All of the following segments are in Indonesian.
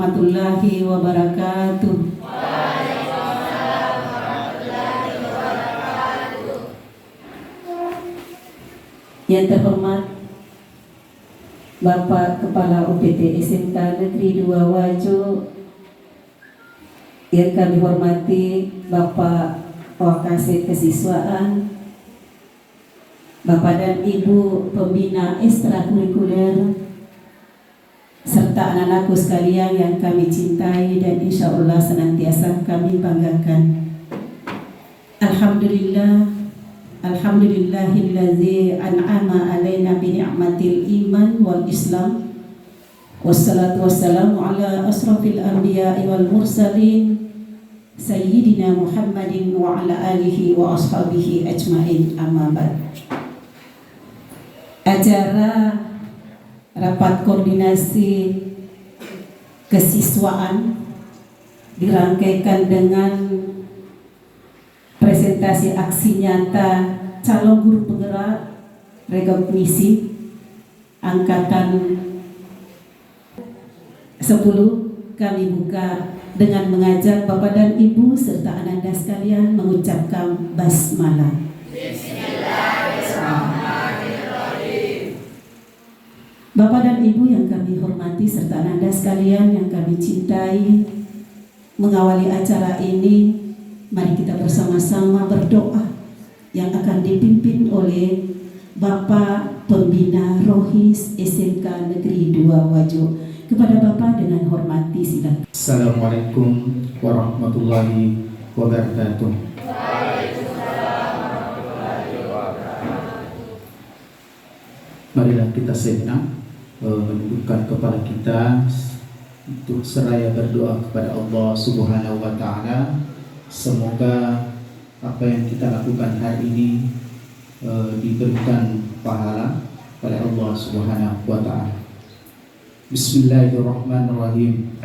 warahmatullahi wabarakatuh. Yang terhormat Bapak Kepala UPT SMK Negeri 2 Wajo, yang kami hormati Bapak Wakasih Kesiswaan, Bapak dan Ibu Pembina Ekstrakurikuler, serta anak-anakku sekalian yang kami cintai dan insya Allah senantiasa kami banggakan. Alhamdulillahillazi an'ama alaina bi ni'matil iman wal islam. Wassalatu wassalamu ala asrafil anbiya'i wal mursalin Sayyidina Muhammadin wa ala alihi wa ashabihi ajmain, amma ba'd. Acara rapat koordinasi kesiswaan dirangkaikan dengan presentasi aksi nyata calon guru penggerak rekognisi angkatan 10. Kami buka dengan mengajak Bapak dan Ibu serta anak-anak sekalian mengucapkan basmalah. Bapak dan Ibu yang kami hormati serta anak-anak sekalian yang kami cintai, mengawali acara ini, mari kita bersama-sama berdoa yang akan dipimpin oleh Bapak Pembina Rohis SMK Negeri 2 Wajo. Kepada Bapak dengan hormati silakan. Assalamualaikum warahmatullahi wabarakatuh. Marilah kita sejenak menundukkan kepala kita untuk seraya berdoa kepada Allah Subhanahu wa Ta'ala. Semoga apa yang kita lakukan hari ini diberikan pahala oleh Allah Subhanahu wa Ta'ala. Bismillahirrahmanirrahim.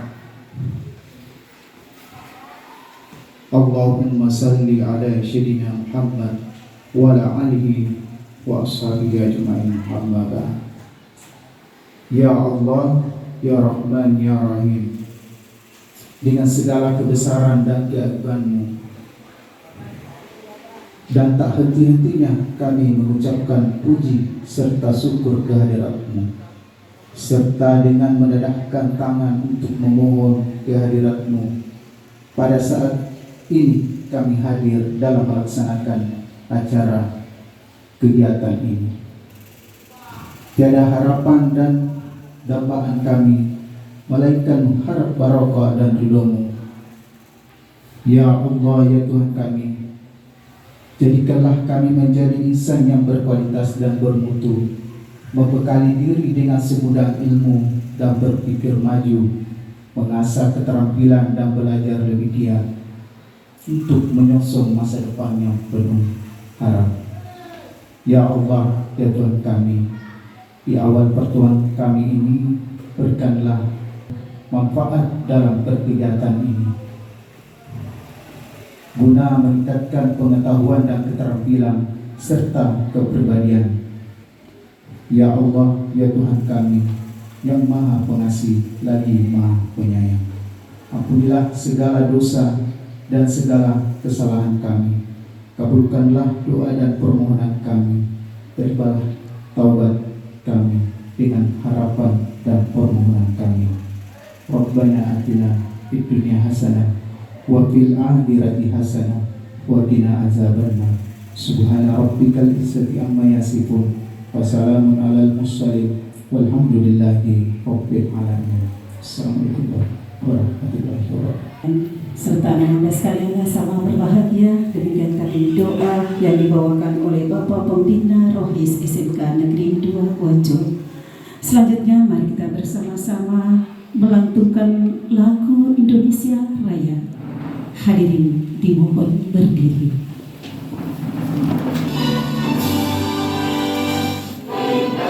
Allahumma salli ala sayyidina Muhammad wa ala alihi wa ashabihi ajma'in, amma ba'd. Ya Allah, ya Rahman, ya Rahim, dengan segala kebesaran dan keagungan-Mu dan tak henti-hentinya kami mengucapkan puji serta syukur kehadirat-Mu, serta dengan mendedahkan tangan untuk memohon kehadirat-Mu. Pada saat ini kami hadir dalam melaksanakan acara kegiatan ini. Tiada harapan dan dambaan kami melainkan harap barokah dan ridho-Mu. Ya Allah, ya Tuhan kami, jadikanlah kami menjadi insan yang berkualitas dan bermutu, membekali diri dengan segudang ilmu dan berpikir maju, mengasah keterampilan dan belajar lebih giat untuk menyongsong masa depan yang penuh harap. Ya Allah, ya Tuhan kami, di awal pertemuan kami ini berikanlah manfaat dalam kegiatan ini, guna meningkatkan pengetahuan dan keterampilan serta kepribadian. Ya Allah, ya Tuhan kami yang Maha Pengasih lagi Maha Penyayang, ampunilah segala dosa dan segala kesalahan kami. Kabulkanlah doa dan permohonan kami. Terimalah taubat kami dengan harapan dan permohonan kami. Rabbana atina fid dunya hasanah wa fil akhirati hasanah wa qina azabannar. Subhana rabbikal izzati amma yasifun. Wassalamun alal mursalin walhamdulillahi rabbil alamin. Assalamualaikum warahmatullahi wabarakatuh. Serta anak-anak sekalian yang sama berbahagia, demikian tadi doa yang dibawakan oleh Bapak Pembina Rohis SMK Negeri 2 Wajo. Selanjutnya mari kita bersama-sama melantunkan lagu Indonesia Raya. Hadirin dimohon berdiri. Indonesia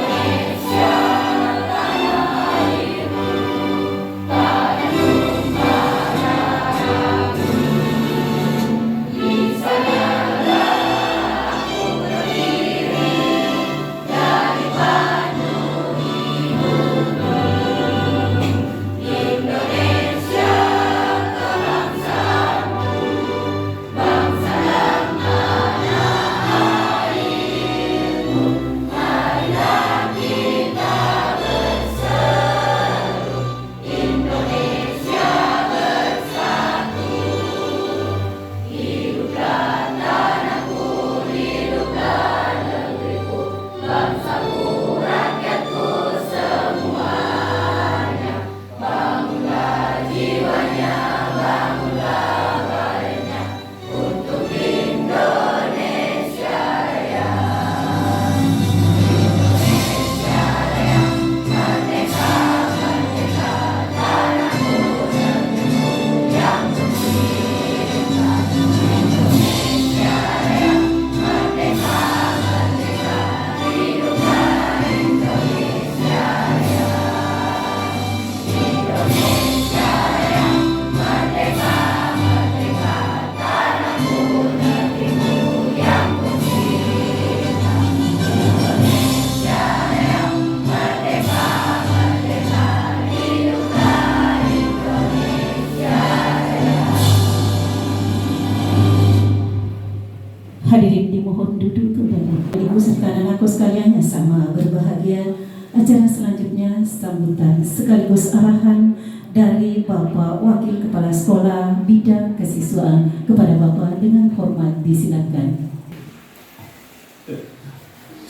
Hadirin dimohon duduk kembali. Ibu serta anakku sekalian yang sama berbahagia. Acara selanjutnya sambutan sekaligus arahan dari Bapak Wakil Kepala Sekolah Bidang Kesiswaan. Kepada Bapak dengan hormat disilakan.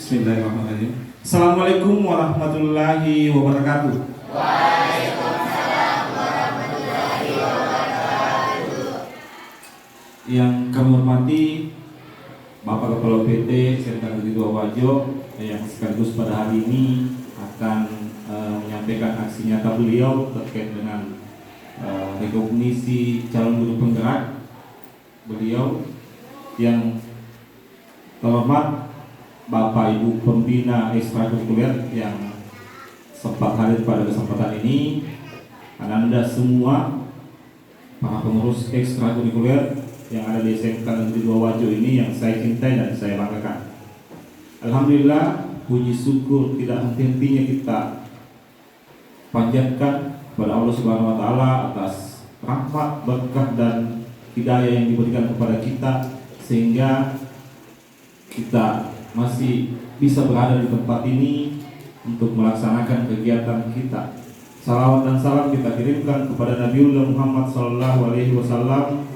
Bismillahirrahmanirrahim. Assalamualaikum warahmatullahi wabarakatuh. Yang kami hormati Bapak Kepala PT serta Ketua Wajo yang sekaligus pada hari ini akan menyampaikan aksi nyata beliau terkait dengan rekognisi calon guru penggerak beliau. Yang terhormat Bapak Ibu Pembina Ekstrakurikuler yang sempat hadir pada kesempatan ini, Ananda semua para pengurus ekstrakurikuler yang ada di SMK Negeri 2 Wajo ini yang saya cintai dan saya banggakan. Alhamdulillah, puji syukur tidak henti-hentinya kita panjatkan kepada Allah Subhanahu wa taala atas rahmat, berkah dan hidayah yang diberikan kepada kita sehingga kita masih bisa berada di tempat ini untuk melaksanakan kegiatan kita. Salawat dan salam kita kirimkan kepada Nabiullah Muhammad SAW,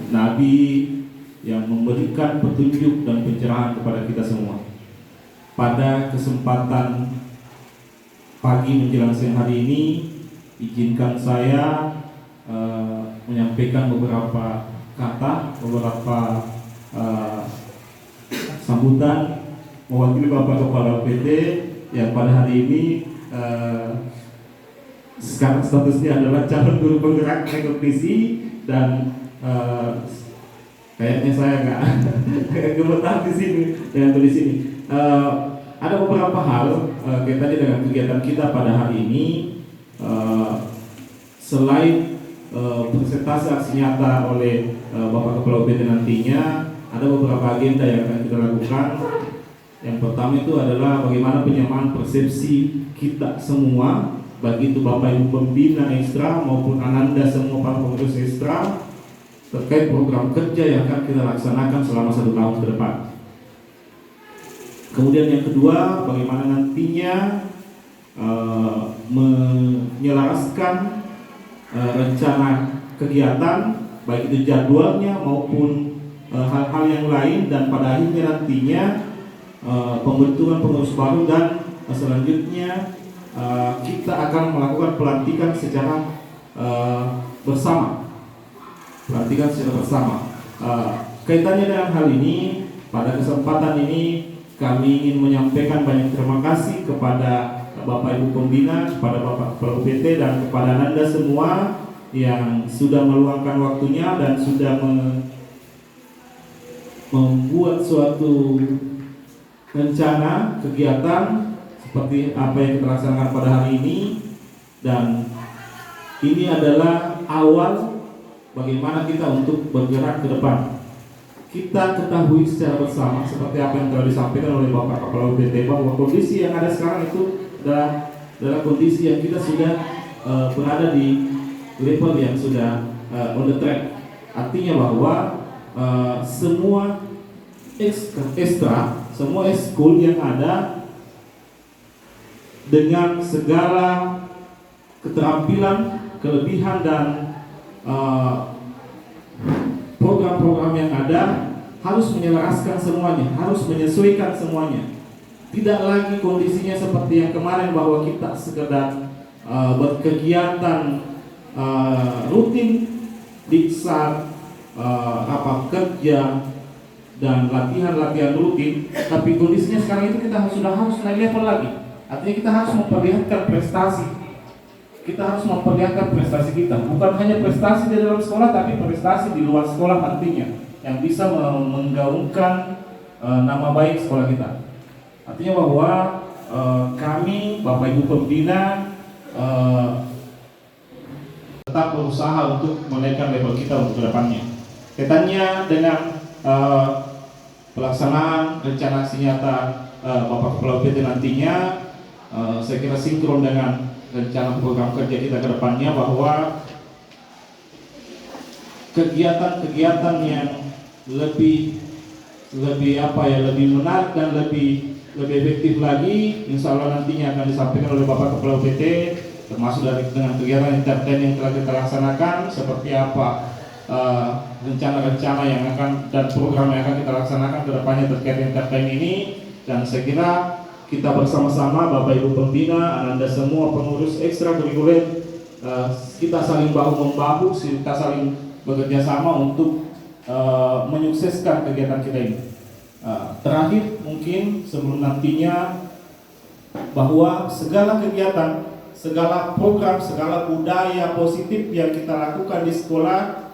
Nabi yang memberikan petunjuk dan pencerahan kepada kita semua. Pada kesempatan pagi menjelang siang hari ini, izinkan saya menyampaikan beberapa kata, beberapa sambutan mewakili Bapak Kepala PT yang pada hari ini sekarang statusnya adalah calon guru penggerak rekognisi dan kayaknya saya agak gemetar di sini dengan kondisi ini. Ada beberapa hal kaitannya dengan kegiatan kita pada hari ini. Selain presentasi aksi nyata oleh Bapak Kepala PT nantinya, ada beberapa agenda yang akan kita lakukan. Yang pertama itu adalah bagaimana penyamaan persepsi kita semua, baik itu Bapak Ibu Pembina Ekstra maupun Ananda semua para pengurus Ekstra, terkait program kerja yang akan kita laksanakan selama 1 tahun ke depan. Kemudian yang kedua, bagaimana nantinya menyelaraskan rencana kegiatan, baik itu jadwalnya maupun hal-hal yang lain, dan pada akhirnya nantinya pembentukan pengurus baru dan selanjutnya kita akan melakukan pelantikan secara bersama. Kaitannya dengan hal ini, pada kesempatan ini kami ingin menyampaikan banyak terima kasih kepada Bapak Ibu Pembina, kepada Bapak Kepala PT dan kepada Anda semua yang sudah meluangkan waktunya dan sudah membuat suatu rencana kegiatan seperti apa yang kita laksanakan pada hari ini. Dan ini adalah awal bagaimana kita untuk bergerak ke depan. Kita ketahui secara bersama seperti apa yang telah disampaikan oleh Bapak Kepala PT bahwa kondisi yang ada sekarang itu adalah kondisi yang kita sudah berada di level yang sudah on the track. Artinya bahwa semua ekstra, semua eskul yang ada dengan segala keterampilan, kelebihan dan program-program yang ada harus menyelaraskan semuanya, harus menyesuaikan semuanya. Tidak lagi kondisinya seperti yang kemarin bahwa kita sekedar berkegiatan rutin di saat kerja dan latihan-latihan rutin, tapi kondisinya sekarang itu kita sudah harus naik level lagi. Artinya kita harus memperlihatkan prestasi. Kita harus memperlihatkan prestasi kita, bukan hanya prestasi di dalam sekolah, tapi prestasi di luar sekolah nantinya yang bisa menggaungkan nama baik sekolah kita. Artinya bahwa kami, Bapak Ibu Pembina, tetap berusaha untuk menaikkan level kita untuk kedepannya. Kaitannya dengan pelaksanaan rencana aksi nyata Bapak Kepala PT nantinya, saya kira sinkron dengan rencana program kerja kita ke depannya, bahwa kegiatan-kegiatan yang lebih lebih menarik dan lebih efektif lagi, insya Allah nantinya akan disampaikan oleh Bapak Kepala UPT, termasuk dengan kegiatan entertain yang telah kita laksanakan, seperti apa rencana-rencana yang akan dan program yang akan kita laksanakan ke depannya terkait entertain ini. Dan saya kira kita bersama-sama Bapak Ibu Pembina, Anda semua pengurus ekstrakurikuler, kita saling bahu-membahu, kita saling bekerja sama untuk menyukseskan kegiatan kita ini. Terakhir mungkin sebelum nantinya, bahwa segala kegiatan, segala program, segala budaya positif yang kita lakukan di sekolah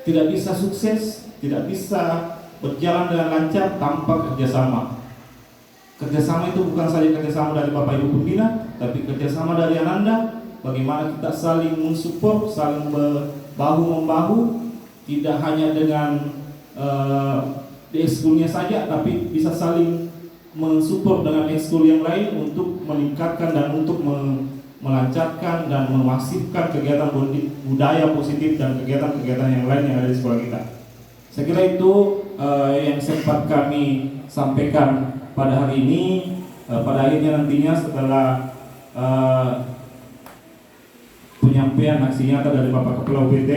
tidak bisa sukses, tidak bisa berjalan dengan lancar tanpa kerjasama. Kerjasama itu bukan saja kerjasama dari Bapak Ibu Pembina, tapi kerjasama dari Ananda. Bagaimana kita saling mensupport, saling bahu-membahu, tidak hanya dengan di ekskulnya saja, tapi bisa saling mensupport dengan ekskul yang lain untuk meningkatkan dan untuk melancarkan dan memasifkan kegiatan budaya positif dan kegiatan-kegiatan yang lain yang ada di sekolah kita. Saya kira itu yang sempat kami sampaikan pada hari ini. Pada akhirnya nantinya setelah penyampaian aksi nyata dari Bapak Kepala UPT,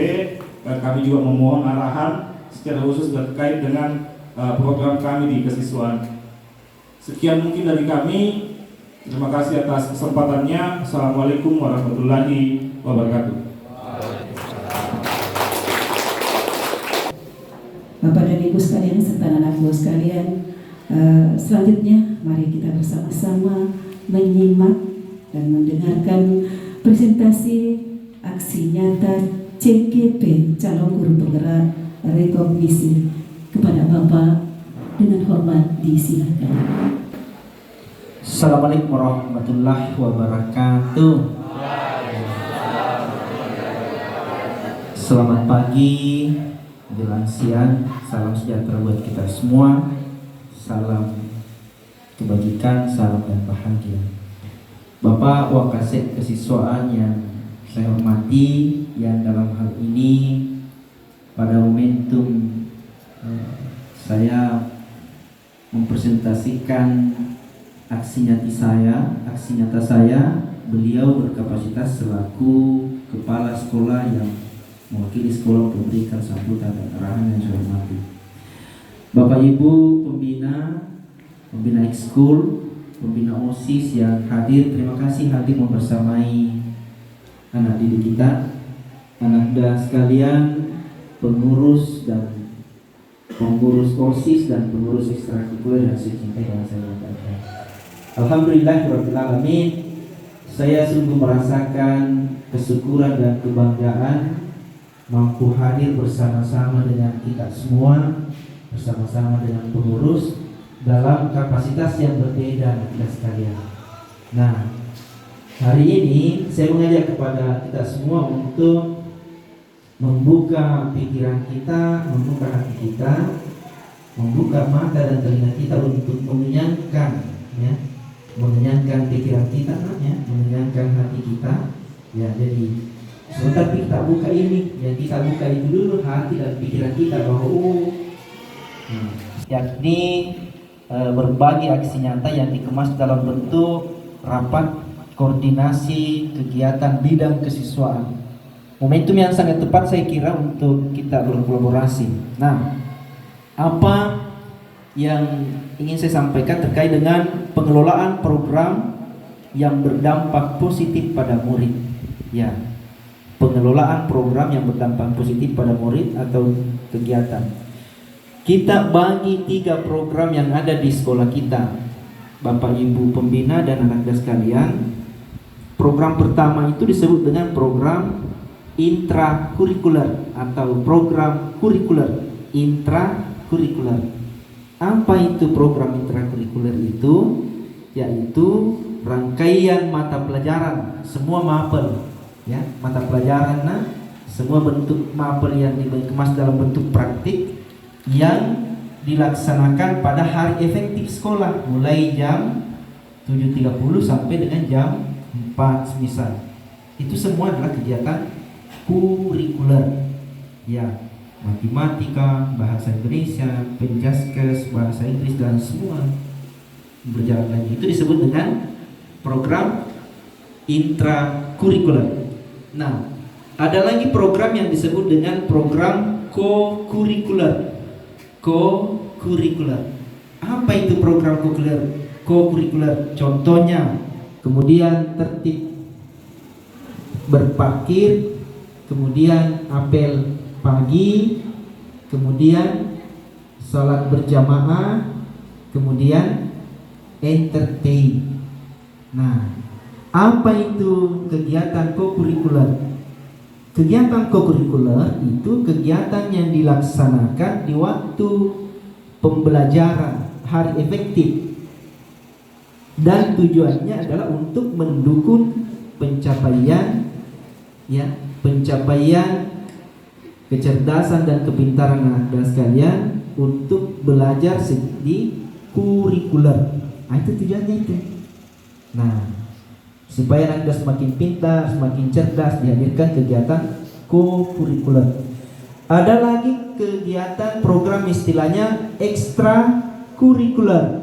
kami juga memohon arahan secara khusus terkait dengan program kami di kesiswaan. Sekian mungkin dari kami. Terima kasih atas kesempatannya. Assalamualaikum warahmatullahi wabarakatuh. Bapak dan Ibu sekalian serta anak buah sekalian, selanjutnya mari kita bersama-sama menyimak dan mendengarkan presentasi aksi nyata CGP calon guru penggerak rekognisi. Kepada Bapak dengan hormat disilakan. Assalamualaikum warahmatullahi wabarakatuh. Selamat pagi, menjelang siang, salam sejahtera buat kita semua. Salam kebajikan, salam dan bahagia. Bapak Wakasek Kesiswaan yang saya hormati, yang dalam hal ini pada momentum saya mempresentasikan aksi nyata saya, beliau berkapasitas selaku kepala sekolah yang mewakili sekolah untuk memberikan sambutan dan arahan yang saya hormati. Bapak Ibu pembina ekskul, pembina OSIS yang hadir, terima kasih hadir membersamai anak didik kita, anak-anak sekalian, pengurus OSIS dan pengurus ekstrakurikuler yang saya cintai dan saya banggakan. Alhamdulillahirrahmanirrahim. Saya sungguh merasakan kesyukuran dan kebanggaan mampu hadir bersama-sama dengan kita semua, bersama-sama dengan pengurus dalam kapasitas yang berbeda kita sekalian. Nah, hari ini saya mengajak kepada kita semua untuk membuka pikiran kita, membuka hati kita, membuka mata dan telinga kita untuk mengenyangkan, mengenyangkan pikiran kita, mengenyangkan hati kita. Ya, jadi sebentar kita buka ini, yang kita buka itu dulu hati dan pikiran kita bahwa yakni berbagai aksi nyata yang dikemas dalam bentuk rapat koordinasi kegiatan bidang kesiswaan. Momentum yang sangat tepat saya kira untuk kita berkolaborasi. Nah, apa yang ingin saya sampaikan terkait dengan pengelolaan program yang berdampak positif pada murid. Ya, pengelolaan program yang berdampak positif pada murid atau kegiatan. Kita bagi 3 program yang ada di sekolah kita, Bapak Ibu Pembina dan anak-anak sekalian. Program pertama itu disebut dengan program intrakurikuler atau program kurikuler intrakurikuler. Apa itu program intrakurikuler itu? Yaitu rangkaian mata pelajaran, semua mapel, ya, mata pelajaran, semua bentuk mapel yang dikemas dalam bentuk praktik yang dilaksanakan pada hari efektif sekolah mulai jam 7.30 sampai dengan jam 4 misal. Itu semua adalah kegiatan kurikuler. Ya, matematika, bahasa Indonesia, penjaskes, bahasa Inggris dan semua berjalan lagi. Itu disebut dengan program intrakurikuler. Nah, ada lagi program yang disebut dengan program co-kurikuler. Co-kurikuler. Apa itu program co-kurikuler? Contohnya, kemudian tertib berparkir, kemudian apel pagi, kemudian salat berjamaah, kemudian entertain. Nah, apa itu kegiatan co-kurikuler? Kegiatan co-kurikuler itu kegiatan yang dilaksanakan di waktu pembelajaran hari efektif, dan tujuannya adalah untuk mendukung pencapaian kecerdasan dan kepintaran anak sekalian untuk belajar di kurikuler. Nah, itu tujuannya itu. Nah, supaya Anda semakin pintar, semakin cerdas, dihadirkan kegiatan co-kurikuler. Ada lagi kegiatan program istilahnya ekstrakurikuler.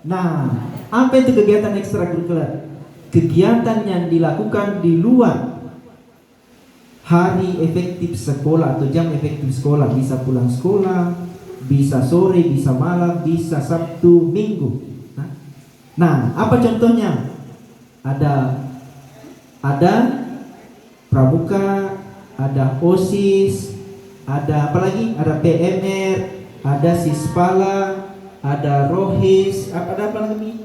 Nah, apa itu kegiatan ekstrakurikuler? Kegiatan yang dilakukan di luar hari efektif sekolah atau jam efektif sekolah. Bisa pulang sekolah, bisa sore, bisa malam, bisa Sabtu, Minggu. Nah, apa contohnya? Ada pramuka, ada OSIS, ada apa lagi? Ada PMR, ada Sispala, ada Rohis, ada apa lagi?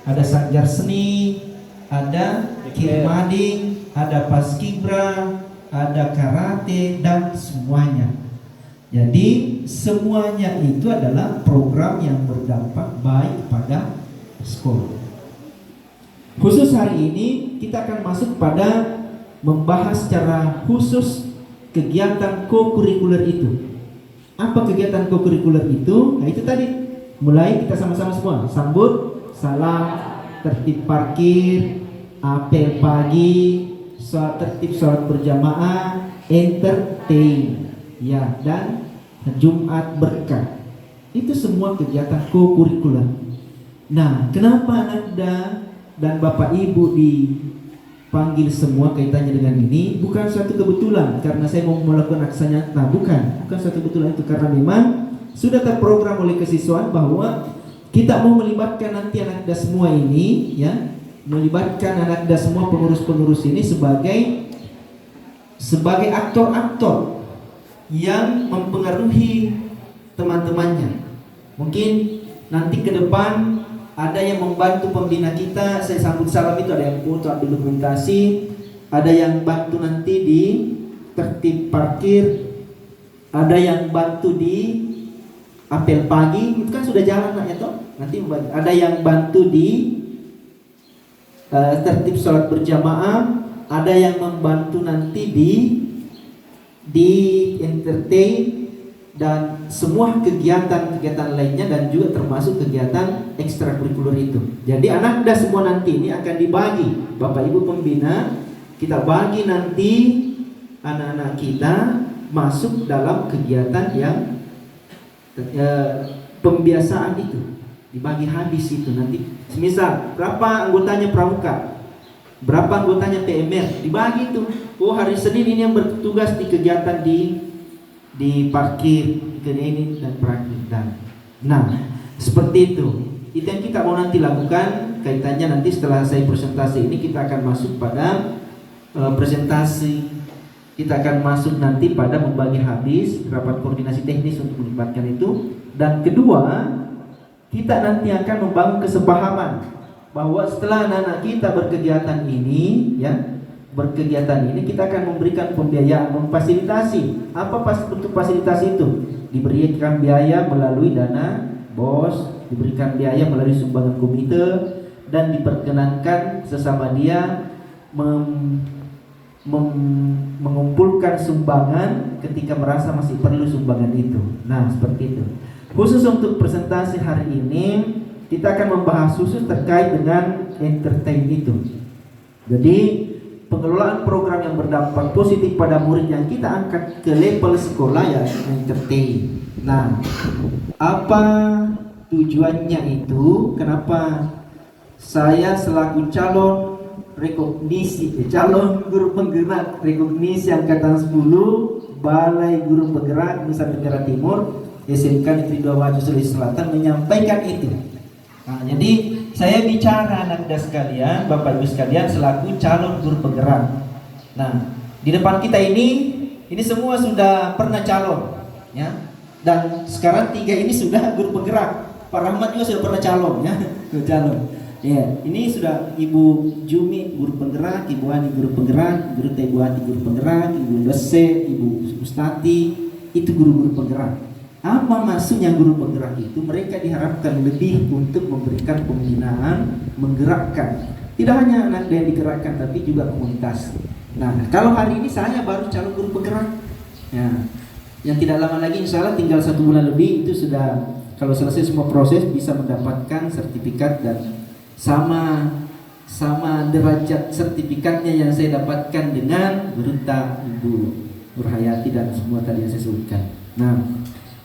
Ada Sanggar Seni, ada Kirmading, ada Paskibra, ada karate, dan semuanya. Jadi semuanya itu adalah program yang berdampak baik pada sekolah. Khusus hari ini kita akan masuk pada membahas secara khusus kegiatan co-kurikuler itu. Apa kegiatan co-kurikuler itu? Nah, itu tadi mulai kita sama-sama semua sambut, salam, tertib parkir, apel pagi, tertib sholat berjamaah, entertain, ya, dan Jumat berkah. Itu semua kegiatan co-kurikuler. Nah, kenapa Anda dan Bapak Ibu dipanggil semua kaitannya dengan ini? Bukan suatu kebetulan karena saya mau melakukan aksi nyata. Bukan suatu kebetulan itu, karena memang sudah terprogram oleh kesiswaan bahwa kita mau melibatkan nanti anak Anda semua ini, ya, melibatkan anak Anda semua pengurus-pengurus ini sebagai aktor-aktor yang mempengaruhi teman-temannya. Mungkin nanti ke depan ada yang membantu pembina kita. Saya sambut salam itu ada yang foto, ada dokumentasi, ada yang bantu nanti di tertib parkir, ada yang bantu di apel pagi, itu kan sudah jalan ya toh. Nanti ada yang bantu di tertib sholat berjamaah, ada yang membantu nanti di entertain, dan semua kegiatan-kegiatan lainnya, dan juga termasuk kegiatan ekstrakurikuler itu. Jadi anak Anda semua nanti ini akan dibagi, Bapak Ibu pembina, kita bagi nanti anak-anak kita masuk dalam kegiatan yang pembiasaan itu, dibagi habis itu nanti. Misal berapa anggotanya pramuka, berapa anggotanya PMR, dibagi itu. Oh, hari Senin ini yang bertugas di kegiatan di parkir, ini dan parkir, dan nah seperti itu. Itu yang kita mau nanti lakukan. Kaitannya nanti setelah saya presentasi ini kita akan masuk pada presentasi. Kita akan masuk nanti pada membagi habis rapat koordinasi teknis untuk melibatkan itu. Dan kedua, kita nanti akan membangun kesepahaman bahwa setelah anak-anak kita berkegiatan ini, ya, kita akan memberikan pembiayaan, memfasilitasi. Apa bentuk fasilitasi itu? Diberikan biaya melalui dana BOS, diberikan biaya melalui sumbangan komite, dan diperkenankan sesama dia mengumpulkan sumbangan ketika merasa masih perlu sumbangan itu. Nah, seperti itu. Khusus untuk presentasi hari ini, kita akan membahas khusus terkait dengan entertain itu. Jadi pengelolaan program yang berdampak positif pada murid yang kita angkat ke level sekolah ya entertain. Nah, apa tujuannya itu? Kenapa saya selaku calon guru penggerak rekognisi angkatan 10 Balai Guru Penggerak Nusa Tenggara Timur SMK Negeri 2 Wajo Sulawesi Selatan menyampaikan itu. Nah, jadi saya bicara anak muda sekalian, Bapak Ibu sekalian selaku calon guru penggerak. Nah, di depan kita ini semua sudah pernah calon, ya. Dan sekarang 3 ini sudah guru penggerak. Pak Rahmat juga sudah pernah calon, ya, calon. Ya, ini sudah Ibu Jumi guru penggerak, Ibu Ani guru penggerak, Guru Teh Buati guru penggerak, Ibu Dose, Ibu Mustati, itu guru-guru penggerak. Apa maksudnya guru penggerak itu? Mereka diharapkan lebih untuk memberikan pembinaan, menggerakkan. Tidak hanya anak yang digerakkan, tapi juga komunitas. Nah, kalau hari ini saya baru calon guru penggerak. Ya, yang tidak lama lagi insya Allah tinggal 1 bulan lebih itu sudah, kalau selesai semua proses bisa mendapatkan sertifikat dan sama derajat sertifikatnya yang saya dapatkan dengan Berunta Ibu Nurhayati dan semua tadi yang saya sebutkan. Nah,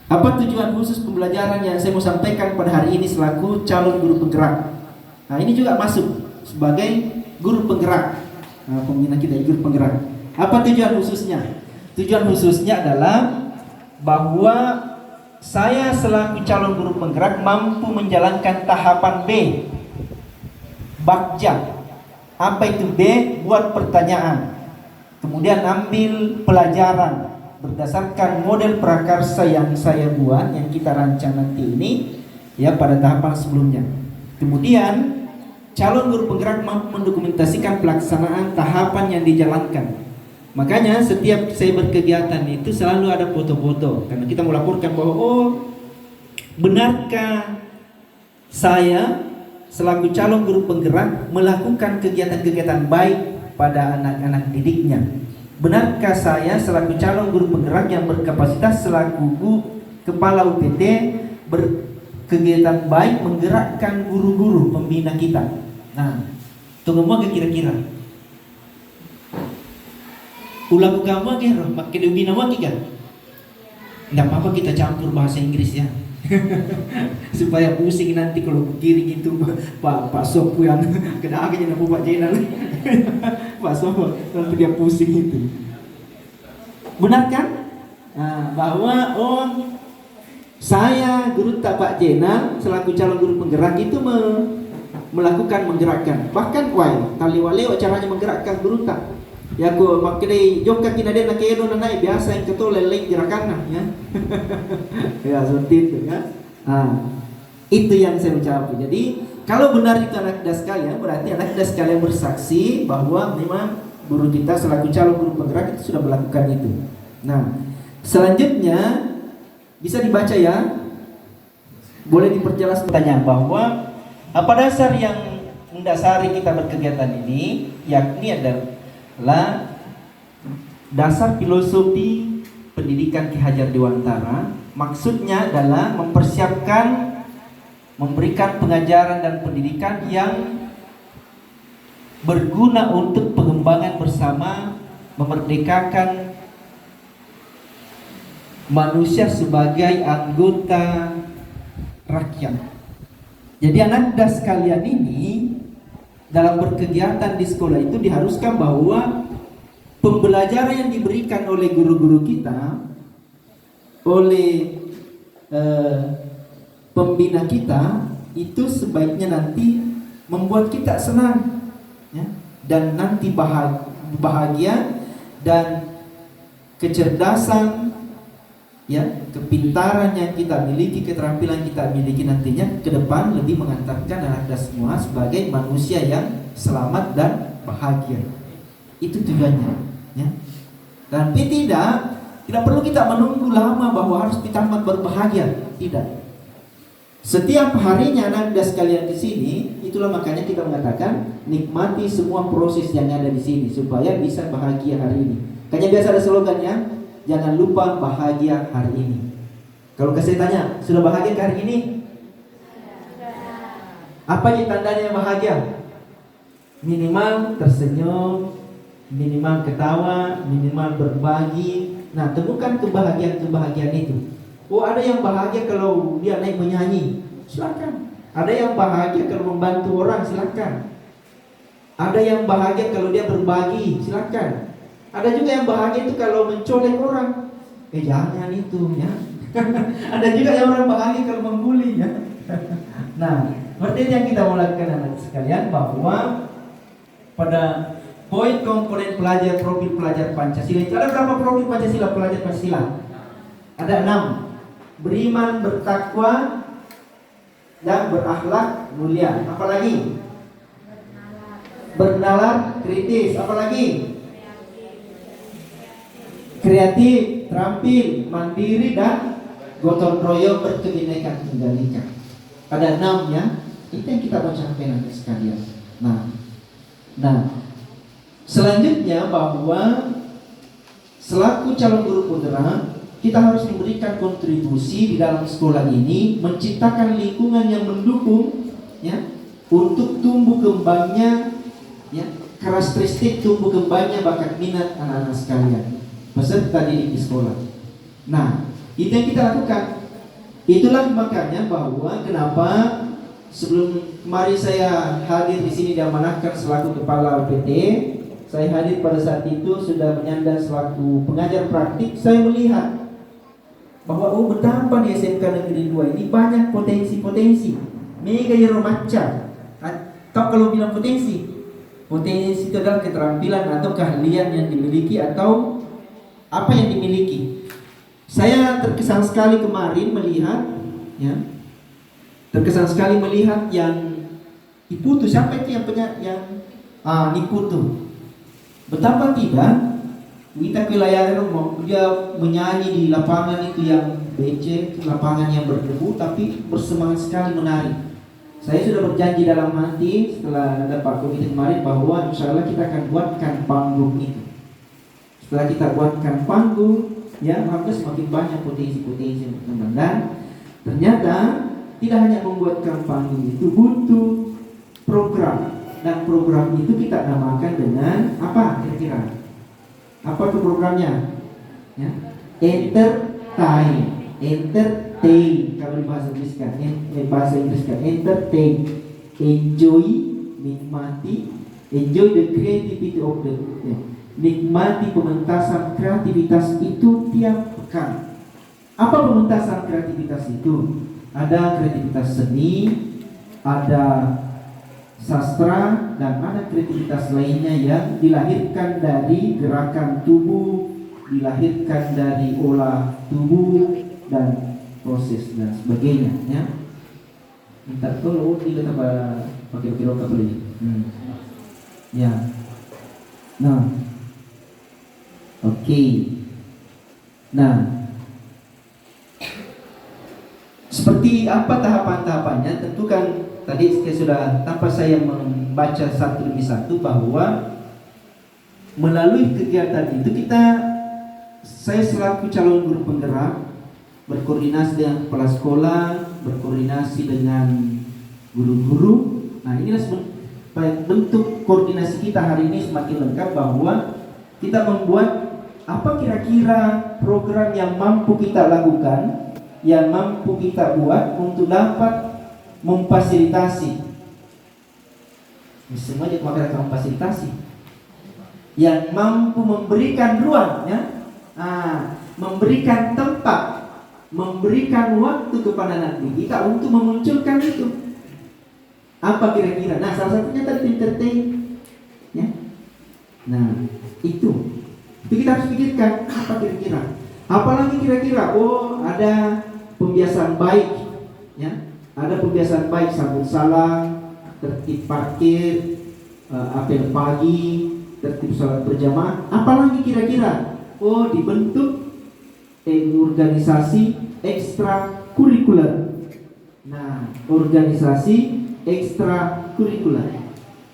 apa tujuan khusus pembelajaran yang saya mau sampaikan pada hari ini selaku calon guru penggerak? Nah, ini juga masuk sebagai guru penggerak. Nah, pembina kita guru penggerak. Apa tujuan khususnya? Tujuan khususnya adalah bahwa saya selaku calon guru penggerak mampu menjalankan tahapan B. Bakja. Apa itu B? Buat pertanyaan. Kemudian ambil pelajaran berdasarkan model prakarsa yang saya buat, yang kita rancang nanti ini, ya, pada tahapan sebelumnya. Kemudian calon guru penggerak mampu mendokumentasikan pelaksanaan tahapan yang dijalankan. Makanya setiap saya berkegiatan itu selalu ada foto-foto, karena kita melaporkan bahwa benarkah saya selaku calon guru penggerak melakukan kegiatan-kegiatan baik pada anak-anak didiknya. Benarkah saya selaku calon guru penggerak yang berkapasitas selaku kepala UPT berkegiatan baik menggerakkan guru-guru pembina kita? Nah, tunggu mau kira-kira ulaku kamu roh makin ubina waki kan? Nggak apa-apa kita campur bahasa Inggris ya. Supaya pusing nanti kalau kiri gitu Pak Sopu yang kena akhirnya nama Pak Jenal. Pak Sopu nanti dia pusing itu. Benar kan? Nah, bahwa saya guru Pak Jenal selaku calon guru penggerak itu melakukan menggerakkan. Bahkan tali wale caranya menggerakkan guru tak. Ya ko maknai joka kinade na kedo na nai biasa yang keto leleng gerakan ya. Ya seperti itu ya. Itu yang saya ucapkan. Jadi kalau benar itu anak muda sekalian, berarti anak muda sekalian bersaksi bahwa memang guru kita selaku calon guru penggerak itu sudah melakukan itu. Nah, selanjutnya bisa dibaca ya. Boleh diperjelas pertanyaan bahwa apa dasar yang mendasari kita berkegiatan ini, yakni adalah dasar filosofi pendidikan Ki Hajar Dewantara. Maksudnya adalah memberikan pengajaran dan pendidikan yang berguna untuk pengembangan bersama, memerdekakan manusia sebagai anggota rakyat. Jadi anak muda sekalian ini dalam berkegiatan di sekolah itu diharuskan bahwa pembelajaran yang diberikan oleh guru-guru kita, oleh pembina kita, itu sebaiknya nanti membuat kita senang, ya, dan nanti bahagia dan kecerdasan, ya, kepintaran yang kita miliki, keterampilan kita miliki nantinya ke depan lebih mengantarkan anak semua sebagai manusia yang selamat dan bahagia. Itu tujuannya, ya. Tapi tidak perlu kita menunggu lama bahwa harus ditamat berbahagia. Tidak. Setiap harinya anak sekalian di sini, itulah makanya kita mengatakan nikmati semua proses yang ada di sini supaya bisa bahagia hari ini. Kayaknya biasa ada slogannya, jangan lupa bahagia hari ini. Kalau saya tanya, sudah bahagia hari ini? Apa yang tandanya bahagia? Minimal tersenyum, minimal ketawa, minimal berbagi. Nah, temukan kebahagiaan-kebahagiaan itu. Oh, ada yang bahagia kalau dia naik menyanyi, silakan. Ada yang bahagia kalau membantu orang, silakan. Ada yang bahagia kalau dia berbagi, silakan. Ada juga yang bahagia itu kalau mencolek orang. Jangan itu ya. Ada juga yang orang bahagia kalau membuli ya. Nah, seperti yang kita mau lakukan anak sekalian, bahwa pada poin komponen pelajar, profil pelajar Pancasila itu ada berapa profil Pancasila, pelajar Pancasila? Ada 6. Beriman, bertakwa, dan berakhlak mulia. Apalagi? Bernalar, kritis. Apalagi? Kreatif, terampil, mandiri, dan gotong royong, berkebinekaan tunggal ika. Ada 6 ya. Itu yang kita mau capai nanti sekalian. Nah, selanjutnya bahwa selaku calon guru penggerak, kita harus memberikan kontribusi di dalam sekolah ini, menciptakan lingkungan yang mendukung ya untuk tumbuh kembangnya ya karakteristik tumbuh kembangnya bakat minat anak-anak sekalian, peserta didik di sekolah. Nah, itu yang kita lakukan. Itulah makanya bahwa kenapa sebelum kemarin saya hadir di sini diamanahkan selaku kepala UPT, saya hadir pada saat itu sudah menyandang selaku pengajar praktik. Saya melihat bahwa betapa di SMK Negeri 2 ini banyak potensi-potensi. Mega remaja. Atau kalau bilang potensi itu adalah keterampilan atau keahlian yang dimiliki atau apa yang dimiliki. Saya terkesan sekali kemarin melihat ya. Terkesan sekali melihat yang Niputu. Siapa itu yang Niputu? Betapa tidak kita wilayah dia menyanyi di lapangan itu yang becek, lapangan yang berdebu, tapi bersemangat sekali menari. Saya sudah berjanji dalam hati setelah ada Pak Komite kemarin bahwa insya Allah kita akan buatkan panggung itu. Setelah kita buatkan panggung, ya maka semakin banyak potensi-potensi yang berkembang. Dan ternyata tidak hanya membuatkan panggung itu, butuh program. Dan program itu kita namakan dengan apa kira-kira? Apa itu programnya? Ya. Entertain kalau di bahasa Inggris kan, entertain, enjoy, nikmati, enjoy the creativity of the nikmati pementasan kreativitas itu tiap pekan. Apa pementasan kreativitas itu? Ada kreativitas seni, ada sastra, dan ada kreativitas lainnya yang dilahirkan dari gerakan tubuh, dilahirkan dari olah tubuh dan proses dan sebagainya ya. Minta tolong tidak pakai kilo beli. Ya. Nah. Oke. Nah, seperti apa tahapan-tahapannya? Tentu kan tadi saya sudah tanpa saya membaca satu demi satu bahwa melalui kegiatan itu saya selaku calon guru penggerak berkoordinasi dengan kepala sekolah, berkoordinasi dengan guru-guru. Nah, inilah bentuk koordinasi kita hari ini semakin lengkap bahwa kita membuat apa kira-kira program yang mampu kita lakukan, yang mampu kita buat untuk dapat memfasilitasi. Semua jadi masyarakat memfasilitasi. Yang mampu memberikan ruang, ya, memberikan tempat, memberikan waktu kepada anak kita untuk memunculkan itu. Apa kira-kira? Nah, salah satunya tadi entertain, ya. Nah, itu kita harus pikirkan apa kira-kira. Apalagi kira-kira? Oh, ada pembiasaan baik, ya. Ada pembiasaan baik, sambut salam, tertib parkir, apel pagi, tertib sholat berjamaah. Apalagi kira-kira? Oh, dibentuk organisasi ekstrakurikuler. Nah, organisasi ekstrakurikuler.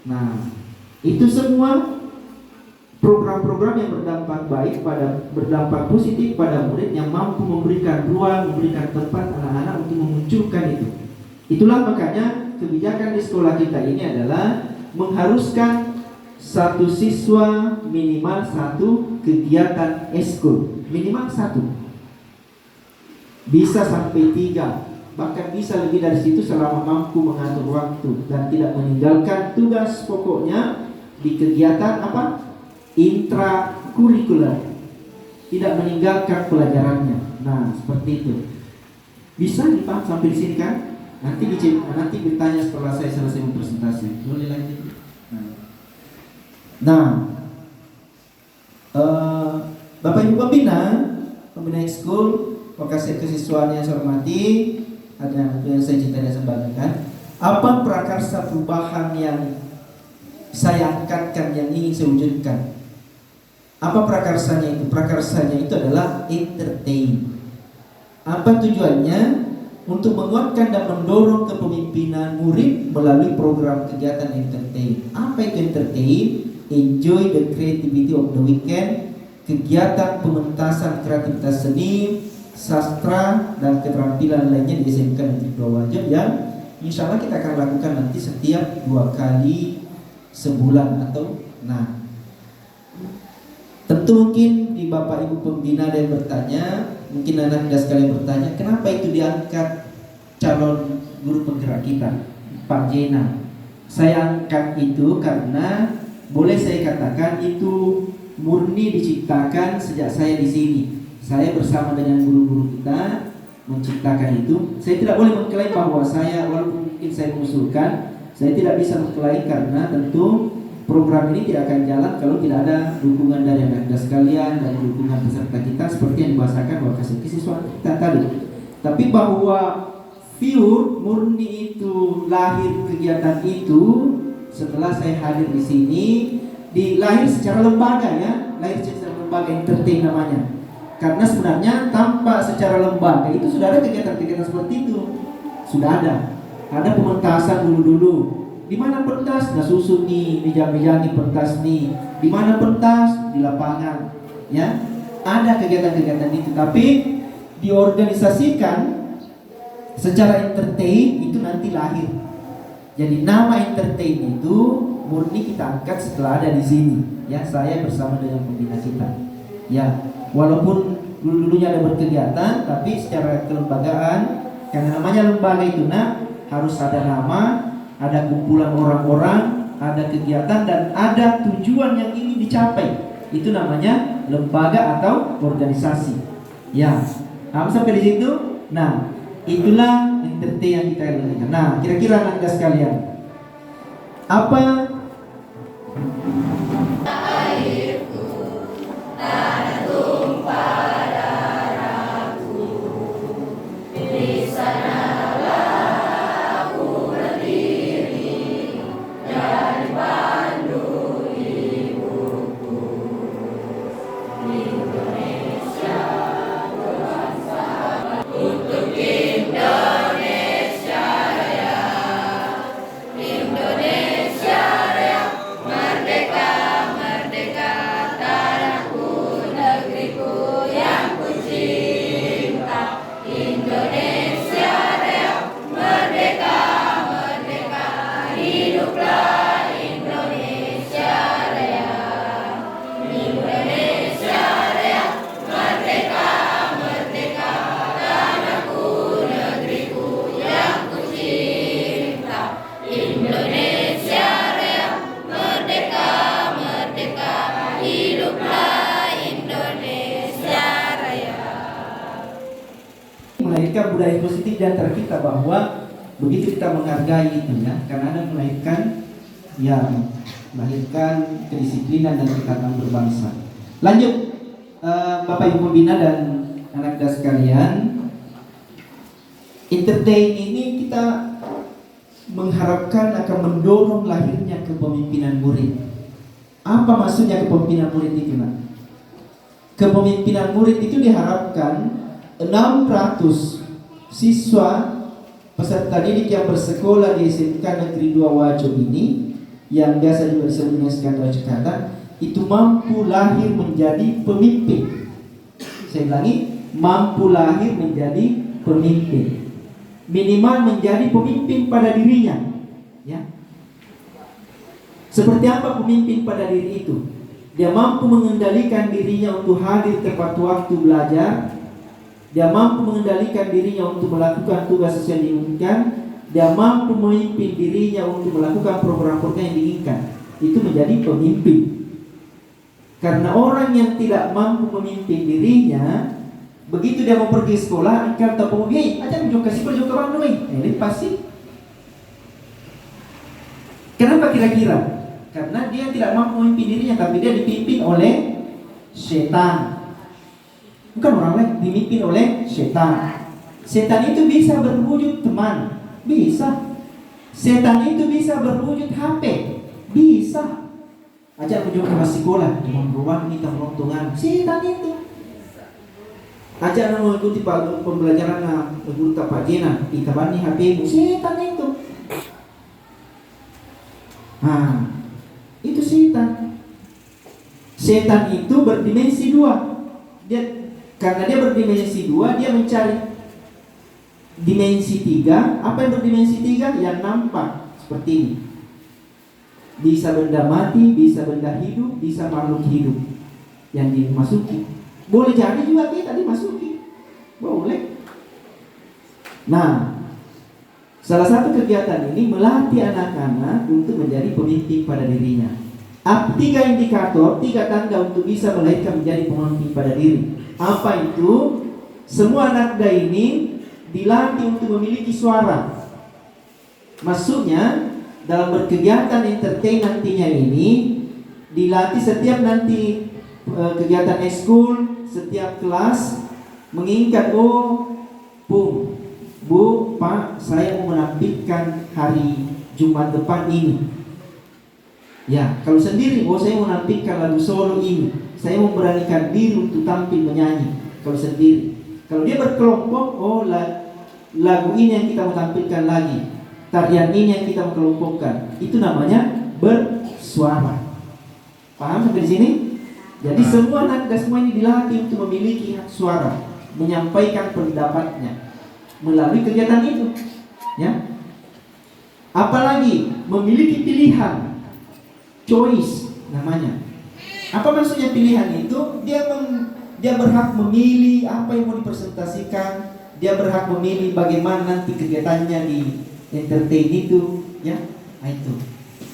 Nah, itu semua program-program yang berdampak positif pada murid, yang mampu memberikan ruang, memberikan tempat anak-anak untuk memunculkan itu. Itulah makanya kebijakan di sekolah kita ini adalah mengharuskan satu siswa minimal satu kegiatan eskul, minimal satu. Bisa sampai 3, bahkan bisa lebih dari situ selama mampu mengatur waktu dan tidak meninggalkan tugas pokoknya di kegiatan apa? Intrakurikuler. Tidak meninggalkan pelajarannya. Nah, seperti itu. Bisa dipaham sampai di sini kan? Nanti bertanya setelah saya selesai presentasi. Boleh lanjut. Nah, Bapak Ibu pembina ekskul, vokasi kesiswaan yang saya hormati, ada yang saya cintai dan sembahkan. Apa prakarsa perubahan yang saya angkatkan, yang ingin saya wujudkan? Apa prakarsanya itu? Prakarsanya itu adalah entertain. Apa tujuannya? Untuk menguatkan dan mendorong kepemimpinan murid melalui program kegiatan entertain. Apa itu entertain? Enjoy the creativity of the weekend. Kegiatan pementasan kreativitas seni, sastra, dan keterampilan lainnya di SMK Negeri 2 Wajo yang insya Allah kita akan lakukan nanti setiap 2 kali sebulan atau tentu mungkin di Bapak Ibu pembina ada yang bertanya, mungkin anak muda sekalian bertanya, kenapa itu diangkat calon guru penggerak kita, Pak Jena? Saya angkat itu karena boleh saya katakan itu murni diciptakan sejak saya di sini. Saya bersama dengan guru-guru kita menciptakan itu. Saya tidak boleh mengklaim bahwa saya, walaupun mungkin saya mengusulkan, saya tidak bisa mengklaim karena tentu program ini tidak akan jalan kalau tidak ada dukungan dari anak muda sekalian, dari dukungan peserta kita seperti yang dibahasakan vokasi kesiswaan kita tadi. Tapi bahwa pure murni itu lahir kegiatan itu setelah saya hadir di sini, lahir secara lembaga ya, lahir secara lembaga entertain namanya. Karena sebenarnya tanpa secara lembaga itu sudah ada kegiatan-kegiatan seperti itu, sudah ada pementasan dulu. Di mana pentas? Nah, susun nih, meja-meja nih pentas nih. Di mana pentas? Di lapangan. Ya, ada kegiatan-kegiatan itu, tapi diorganisasikan secara entertain itu nanti lahir. Jadi nama entertain itu murni kita angkat setelah ada di sini. Ya, saya bersama dengan pembina kita. Ya, walaupun dulu-dulunya ada berkegiatan, tapi secara kelembagaan, karena namanya lembaga itu harus ada nama, ada kumpulan orang-orang, ada kegiatan, dan ada tujuan yang ingin dicapai. Itu namanya lembaga atau organisasi. Ya, sampai di situ. Nah, itulah entertain yang kita lakukan. Nah, kira-kira anak sekalian, apa melahirkan budaya positif di antara kita, bahwa begitu kita menghargai itu ya, karena ada melahirkan kedisiplinan dan ketatanan berbangsa. Lanjut, Bapak Ibu pembina dan anak muda sekalian, entertain ini kita mengharapkan akan mendorong lahirnya kepemimpinan murid. Apa maksudnya kepemimpinan murid itu? Kepemimpinan murid itu diharapkan 600 siswa peserta didik yang bersekolah di SMK Negeri 2 Wajo ini, yang biasa juga disebut dengan SMK Jakarta, itu mampu lahir menjadi pemimpin. Saya ulangi, mampu lahir menjadi pemimpin. Minimal menjadi pemimpin pada dirinya. Ya. Seperti apa pemimpin pada diri itu? Dia mampu mengendalikan dirinya untuk hadir tepat waktu belajar. Dia mampu mengendalikan dirinya untuk melakukan tugas yang diinginkan. Dia mampu memimpin dirinya untuk melakukan program-program yang diinginkan. Itu menjadi pemimpin. Karena orang yang tidak mampu memimpin dirinya, begitu dia mau pergi sekolah, kata pemimpin, aja menjauh ke sekolah, jauh ke Bandung, ini pasti. Kenapa kira-kira? Karena dia tidak mampu memimpin dirinya, tapi dia dipimpin oleh setan. Bukan orang lain, dipimpin oleh setan. Setan itu bisa berwujud teman, bisa. Setan itu bisa berwujud HP, bisa. Ajak menjauh ke sekolah, dengan ruang kita melontongan, setan itu. Ajak mengikuti pembelajaran guru Pak Jena, kita bani HP-mu, setan itu. Nah, itu setan. Setan itu berdimensi 2. Karena dia berdimensi 2, dia mencari dimensi 3. Apa yang berdimensi 3? Yang nampak seperti ini. Bisa benda mati, bisa benda hidup, bisa makhluk hidup yang dimasuki. Boleh jadi juga kita dimasuki. Boleh. Nah, salah satu kegiatan ini melatih anak-anak untuk menjadi pemimpin pada dirinya. 3 indikator, 3 tanda untuk bisa melahirkan menjadi pemimpin pada diri. Apa itu? Semua anak muda ini dilatih untuk memiliki suara. Maksudnya dalam berkegiatan entertain nantinya ini dilatih setiap nanti kegiatan ekskul, setiap kelas mengingat, oh, Pung, Bu, Pak, saya mau menampilkan hari Jumat depan ini. Ya, kalau sendiri, oh saya mau menampilkan lagu solo ini. Saya mau beranikan diri untuk tampil menyanyi. Kalau sendiri. Kalau dia berkelompok, oh lagu ini yang kita mau tampilkan lagi. Tarian ini yang kita mau kelompokkan. Itu namanya bersuara. Paham sampai di sini? Jadi semua anak dan semua ini dilatih untuk memiliki hak suara, menyampaikan pendapatnya melalui kegiatan itu, ya. Apalagi memiliki pilihan, choice namanya. Apa maksudnya pilihan itu? Dia berhak memilih apa yang mau dipresentasikan. Dia berhak memilih bagaimana nanti kegiatannya di entertain itu, ya. Nah, itu.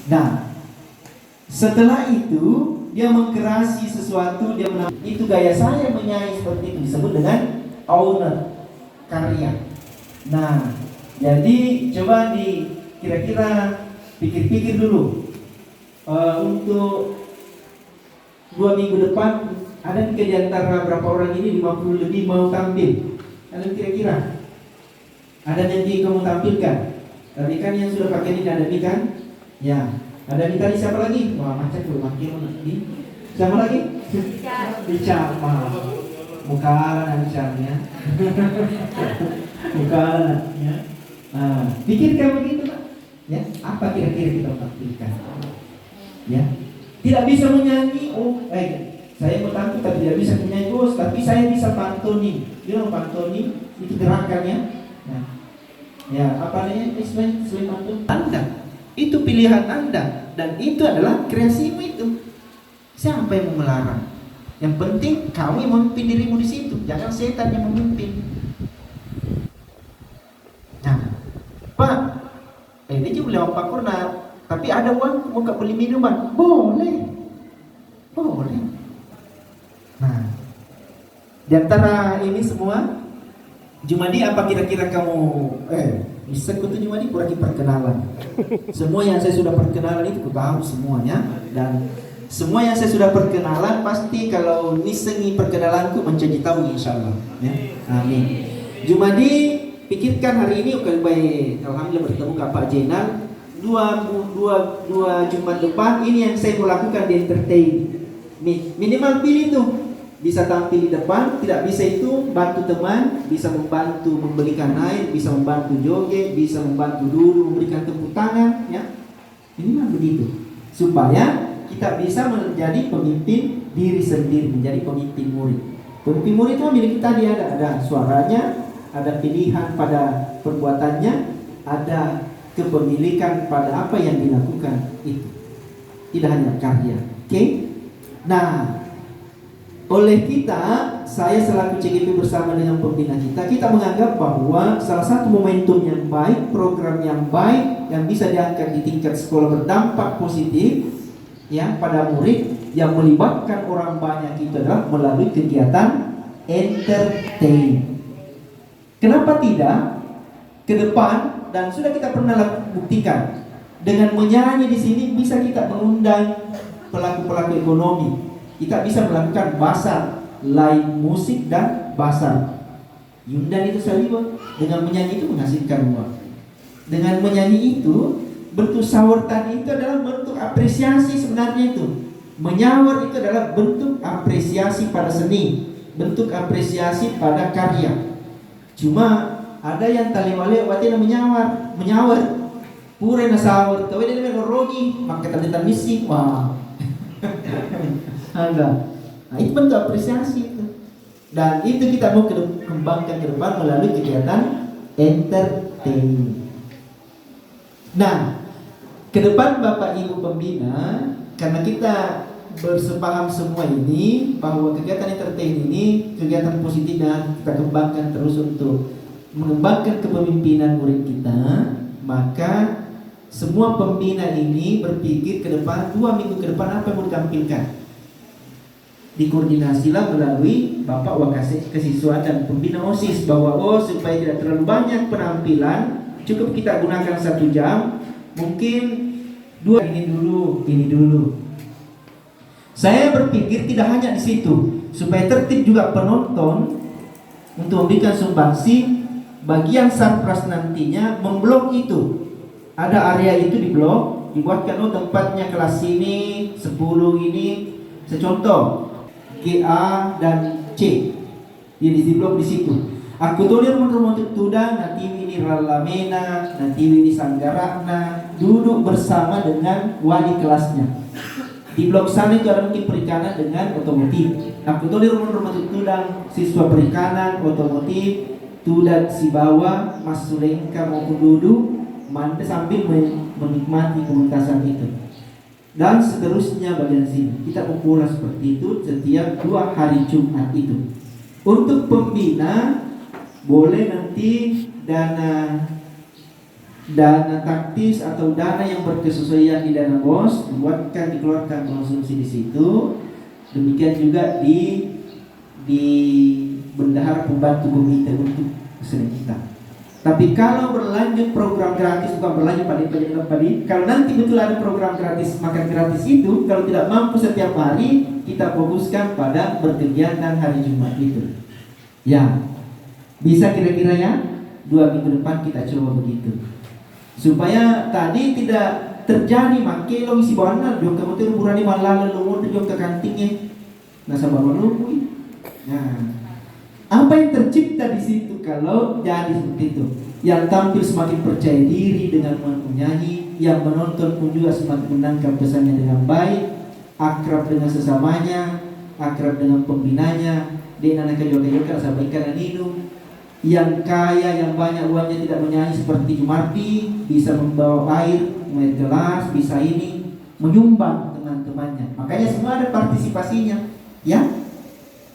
Nah, setelah itu dia mengkerasi sesuatu, itu gaya saya menyanyi seperti itu disebut dengan owner karya. Nah, jadi coba kira-kira pikir-pikir dulu. Untuk 2 minggu depan ada di antara berapa orang ini 50 lebih mau tampil. Ada kira-kira? Ada nanti kamu tampilkan. Tadi kan yang sudah pakai ini ada nih kan? Ya. Ada nih tadi siapa lagi? Wah, macam belum makin lagi. Siapa lagi? Dicama. Mukalan ya. Mukalan ya. Nah, pikirkan begitu Pak. Ya, apa kira-kira kita tampilkan? Ya. Tidak bisa menyanyi, saya mau tampil tapi tidak bisa menyanyi, bos, tapi saya bisa pantoni. Dia mau pantoni, itu gerakannya. Nah, ya, apa namanya? Selain pantun Anda. Itu pilihan Anda dan itu adalah kreasimu itu. Siapa yang mau melarang? Yang penting kamu yang memimpin dirimu di situ, jangan setan yang memimpin. Nah, Pak, ini juga lewat Pak Kurna, tapi ada uang mau beli minuman, boleh. Nah, di antara ini semua, Jumadi apa kira-kira kamu? Bisa kutu Jumadi kurang perkenalan. Semua yang saya sudah perkenalan itu tahu semuanya, dan semua yang saya sudah perkenalan pasti kalau nisengi perkenalanku menjadi tahu insyaallah. Ya, amin. Jumadi pikirkan hari ini alhamdulillah bertemu dengan Pak Jenal. Dua Jumat depan ini yang saya mau lakukan di entertain. Minimal pilih tuh, bisa tampil di depan, tidak bisa itu bantu teman, bisa membantu memberikan air, bisa membantu joget, bisa membantu dulu memberikan tepuk tangan, ya. Minimal begitu supaya kita bisa menjadi pemimpin diri sendiri, menjadi pemimpin murid. Pemimpin murid itu milik kita, dia ada suaranya, ada pilihan pada perbuatannya, ada kepemilikan pada apa yang dilakukan itu. tidak hanya karya. Oke? Nah, oleh kita, saya selaku CGP bersama dengan pembina kita menganggap bahwa salah satu momentum yang baik, program yang baik yang bisa diangkat di tingkat sekolah berdampak positif ya pada murid yang melibatkan orang banyak itu adalah melalui kegiatan entertain. Kenapa tidak? Ke depan, dan sudah kita pernah buktikan, dengan menyanyi di sini bisa kita mengundang pelaku-pelaku ekonomi. Kita bisa melakukan basar, live musik dan basar. Yundan itu saliwa dengan menyanyi itu menghasilkan uang. Dengan menyanyi itu, bentuk sahur tadi itu adalah bentuk apresiasi sebenarnya itu. Menyawar itu adalah bentuk apresiasi pada seni, bentuk apresiasi pada karya. Cuma ada yang taliwale watina menyawar. Pura na sahur, tahu dia dengan rogi, maka tanda misi, wah. Ada. Nah, itu bentuk apresiasi itu. Dan itu kita mau kembangkan ke depan melalui kegiatan entertain. Nah, ke depan Bapak Ibu pembina, karena kita bersepaham semua ini bahwa kegiatan entertain ini kegiatan positif dan kita kembangkan terus untuk mengembangkan kepemimpinan murid kita, maka semua pembina ini berpikir ke depan 2 minggu ke depan apa yang mau ditampilkan. Dikoordinasilah melalui Bapak Wakasih Kesiswaan dan pembina OSIS bahwa supaya tidak terlalu banyak penampilan, cukup kita gunakan 1 jam, mungkin 2 ini dulu. Saya berpikir tidak hanya di situ, supaya tertib juga penonton untuk memberikan sumbangsi. Bagian sarpras nantinya memblok itu. Ada area itu di blok, dibuatkan tempatnya kelas ini, 10 ini, secontoh GA dan C. Jadi di blok di situ. Aku tolir menurut tuda nanti ini Ralamena, nanti ini Sanggarakna duduk bersama dengan wali kelasnya. Di blok sana itu ada mungkin perikanan dengan otomotif. Aku tolir menurut tuda siswa perikanan, otomotif, tuda si bawah, Mas Sulengka maupun duduk mandi sambil menikmati pementasan itu. Dan seterusnya bagian sini kita mengulas seperti itu setiap 2 hari Jumat itu. Untuk pembina boleh nanti dana taktis atau dana yang berkesesuaian di dana bos dikeluarkan konsumsi di situ. Demikian juga di bendahara pembantu komite untuk kesenian kita. Tapi kalau berlanjut program gratis, bukan berlanjut padi, kalau nanti betul ada program gratis, makan gratis itu, kalau tidak mampu setiap hari, kita fokuskan pada berkegiatan hari Jumat itu. Ya, bisa kira-kira ya, 2 minggu depan kita coba begitu. Supaya tadi tidak terjadi make lo isi bawana, jok kamu tuh burani malah lo jok ke kantingnya, nasa bawa lupui. Nah. Apa yang tercipta di situ kalau jadi seperti itu? Yang tampil semakin percaya diri dengan menyanyi, yang menonton pun juga semakin menangkap pesannya dengan baik, akrab dengan sesamanya, akrab dengan pembinanya, dengan anak kajoka sampaikan ninu. Yang kaya, yang banyak uangnya tidak menyanyi seperti Jumarti, bisa membawa air gelas, bisa ini menyumbang teman-temannya. Makanya semua ada partisipasinya, ya,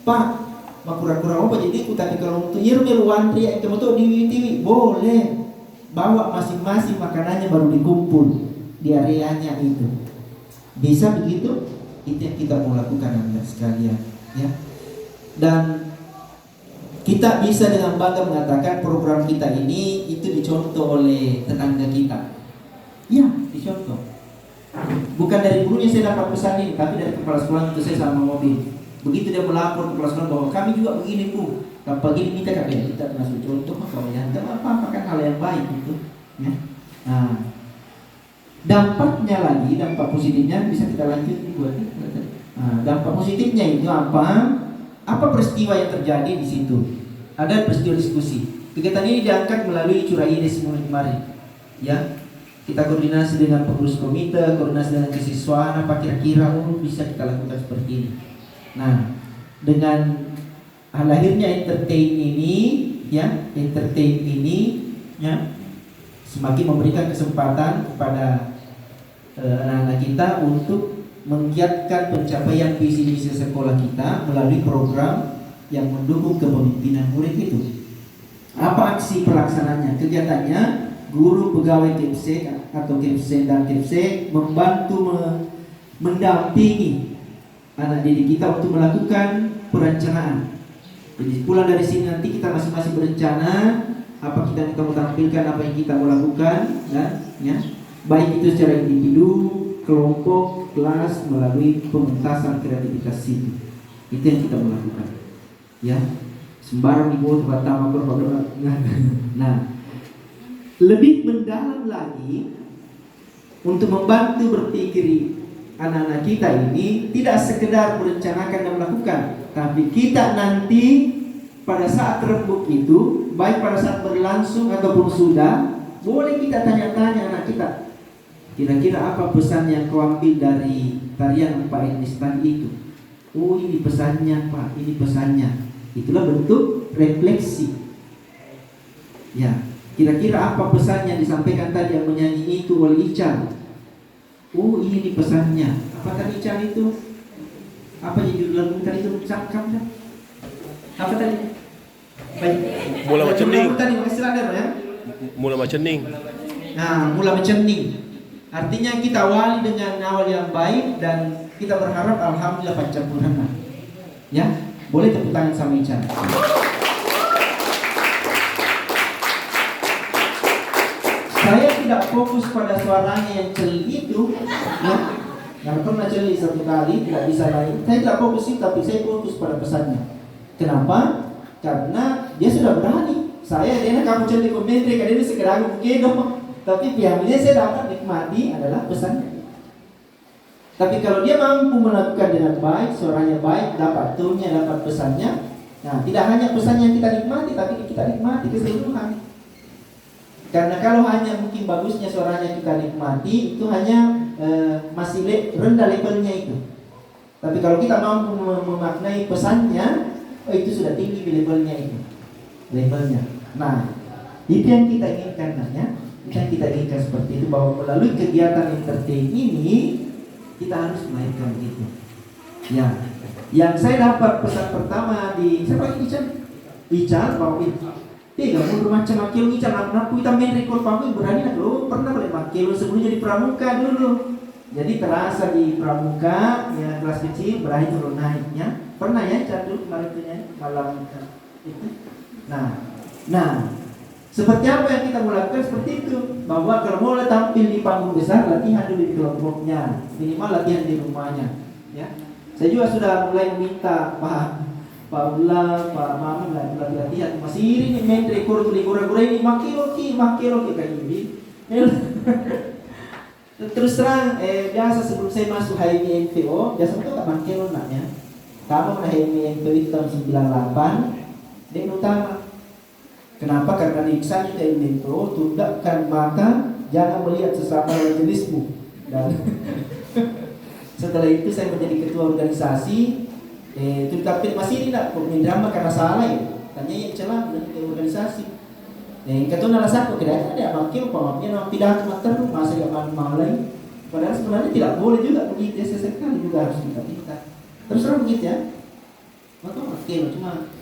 Pak. Makura-kura apa jadi ikut, tapi kalau untuk miruan pria kamu tuh di boleh bawa masing-masing makanannya baru dikumpul di areanya itu. Bisa begitu? Itu yang kita mau lakukan Anda sekalian, ya. Dan kita bisa dengan bangga mengatakan program kita ini itu dicontoh oleh tetangga kita. Ya, dicontoh. Bukan dari gurunya saya dapat pesan ini, tapi dari kepala sekolah itu saya sama mobil. Begitu dia melapor ke kelas bahwa kami juga begini Bu, pagi ini kita masuk contoh kalau ya apa kan hal yang baik itu, ya. Nah, dampaknya lagi, dampak positifnya bisa kita lanjut buat. Nah, dampak positifnya itu apa? Apa peristiwa yang terjadi di situ? Ada peristiwa diskusi. Kegiatan ini diangkat melalui Curaide semua kemarin, ya. Kita koordinasi dengan pengurus komite, koordinasi dengan kesiswaan, apa kira-kira bisa kita lakukan seperti ini. Nah, dengan lahirnya entertain ini, semakin memberikan kesempatan kepada anak-anak kita untuk menggiatkan pencapaian visi misi sekolah kita melalui program yang mendukung kepemimpinan murid itu. Apa aksi pelaksananya? Kegiatannya, guru pegawai KEPSE atau KEPSE dan KEPSE membantu mendampingi anak didik kita untuk melakukan perencanaan. Jadi pulang dari sini nanti kita masing-masing berencana apa kita mau tampilkan, apa yang kita mau lakukan, ya, baik itu secara individu, kelompok, kelas, melalui pementasan kreativitas itu yang kita mau lakukan, ya. Sembarang dibuat pertama berdoa. Nah, lebih mendalam lagi untuk membantu berpikir anak-anak kita ini tidak sekedar merencanakan dan melakukan, tapi kita nanti pada saat rembuk itu, baik pada saat berlangsung ataupun sudah, boleh kita tanya-tanya anak kita, kira-kira apa pesan yang kau ambil dari tarian Pak Ernest tadi itu? Oh, ini pesannya Pak, ini pesannya. Itulah bentuk refleksi. Ya, kira-kira apa pesan yang disampaikan tadi yang menyanyi itu oleh Ican? Oh, ini pesannya. Apa tadi Ican itu? Apa judul lagu tadi itu? Cakap kan? Apa tadi? Baik. Mula macam ni. Tadi makasih ada ya. Mula macam ni. Nah, mula macam ni. Artinya kita awali dengan awal yang baik dan kita berharap alhamdulillah pancampurana. Ya. Boleh tepuk tangan sama Ican. Saya tidak fokus pada suaranya yang celi itu, ya. Yang pernah celi satu kali tidak bisa lain. Saya tidak fokus itu, tapi saya fokus pada pesannya. Kenapa? Karena dia sudah berani. Saya dia kamu celi komentar kadang ini segera mungkin dong. Tapi pihaknya saya dapat nikmati adalah pesannya. Tapi kalau dia mampu melakukan dengan baik, suaranya baik, dapat tone-nya, dapat pesannya, nah tidak hanya pesan yang kita nikmati, tapi kita nikmati keseluruhan. Karena kalau hanya mungkin bagusnya suaranya kita nikmati, itu hanya masih rendah levelnya itu. Tapi kalau kita mampu memaknai pesannya, itu sudah tinggi levelnya itu. Levelnya. Nah, itu yang kita inginkan, ya. Itu yang kita inginkan seperti itu, bahwa melalui kegiatan entertain ini kita harus melahirkan itu. Ya, yang saya dapat pesan pertama di siapa ini Ican bahwa tiga mundur macam makil Ican nak kita main rekor pamu berani nak lo pernah boleh makil sebelum jadi pramuka dulu. Jadi terasa di pramuka ya kelas kecil berakhir turun naiknya. Pernah ya Ican dulu kemarin itu ya malam itu. Nah, seperti apa yang kita mau lakukan seperti itu, bahwa kalau mau tampil di panggung besar, latihan dulu di kelompoknya, minimal latihan di rumahnya. Ya, saya juga sudah mulai meminta Pak Ula, Pak Mami latihan. Masih ini main rekor tuh gura-gura ini makiloki kayak gini. Terus terang, biasa sebelum saya masuk HMI NPO, biasa itu tak makilo naknya. Kamu na HMI NPO itu tahun 98, dia utama. Kenapa? Karena lisan kita intro, tundukkan mata, jangan melihat sesama lawan jenismu. Dan setelah itu saya menjadi ketua organisasi. Tapi masih tidak drama karena salah ya. Tanya yang celah menjadi organisasi. Ketua alasan kok tidak ada makin pemahamannya nama pidato mater masa dia mau lain. Padahal sebenarnya tidak boleh juga begitu. Sesekali juga harus kita. Terus terang begitu ya. Maka makin cuma.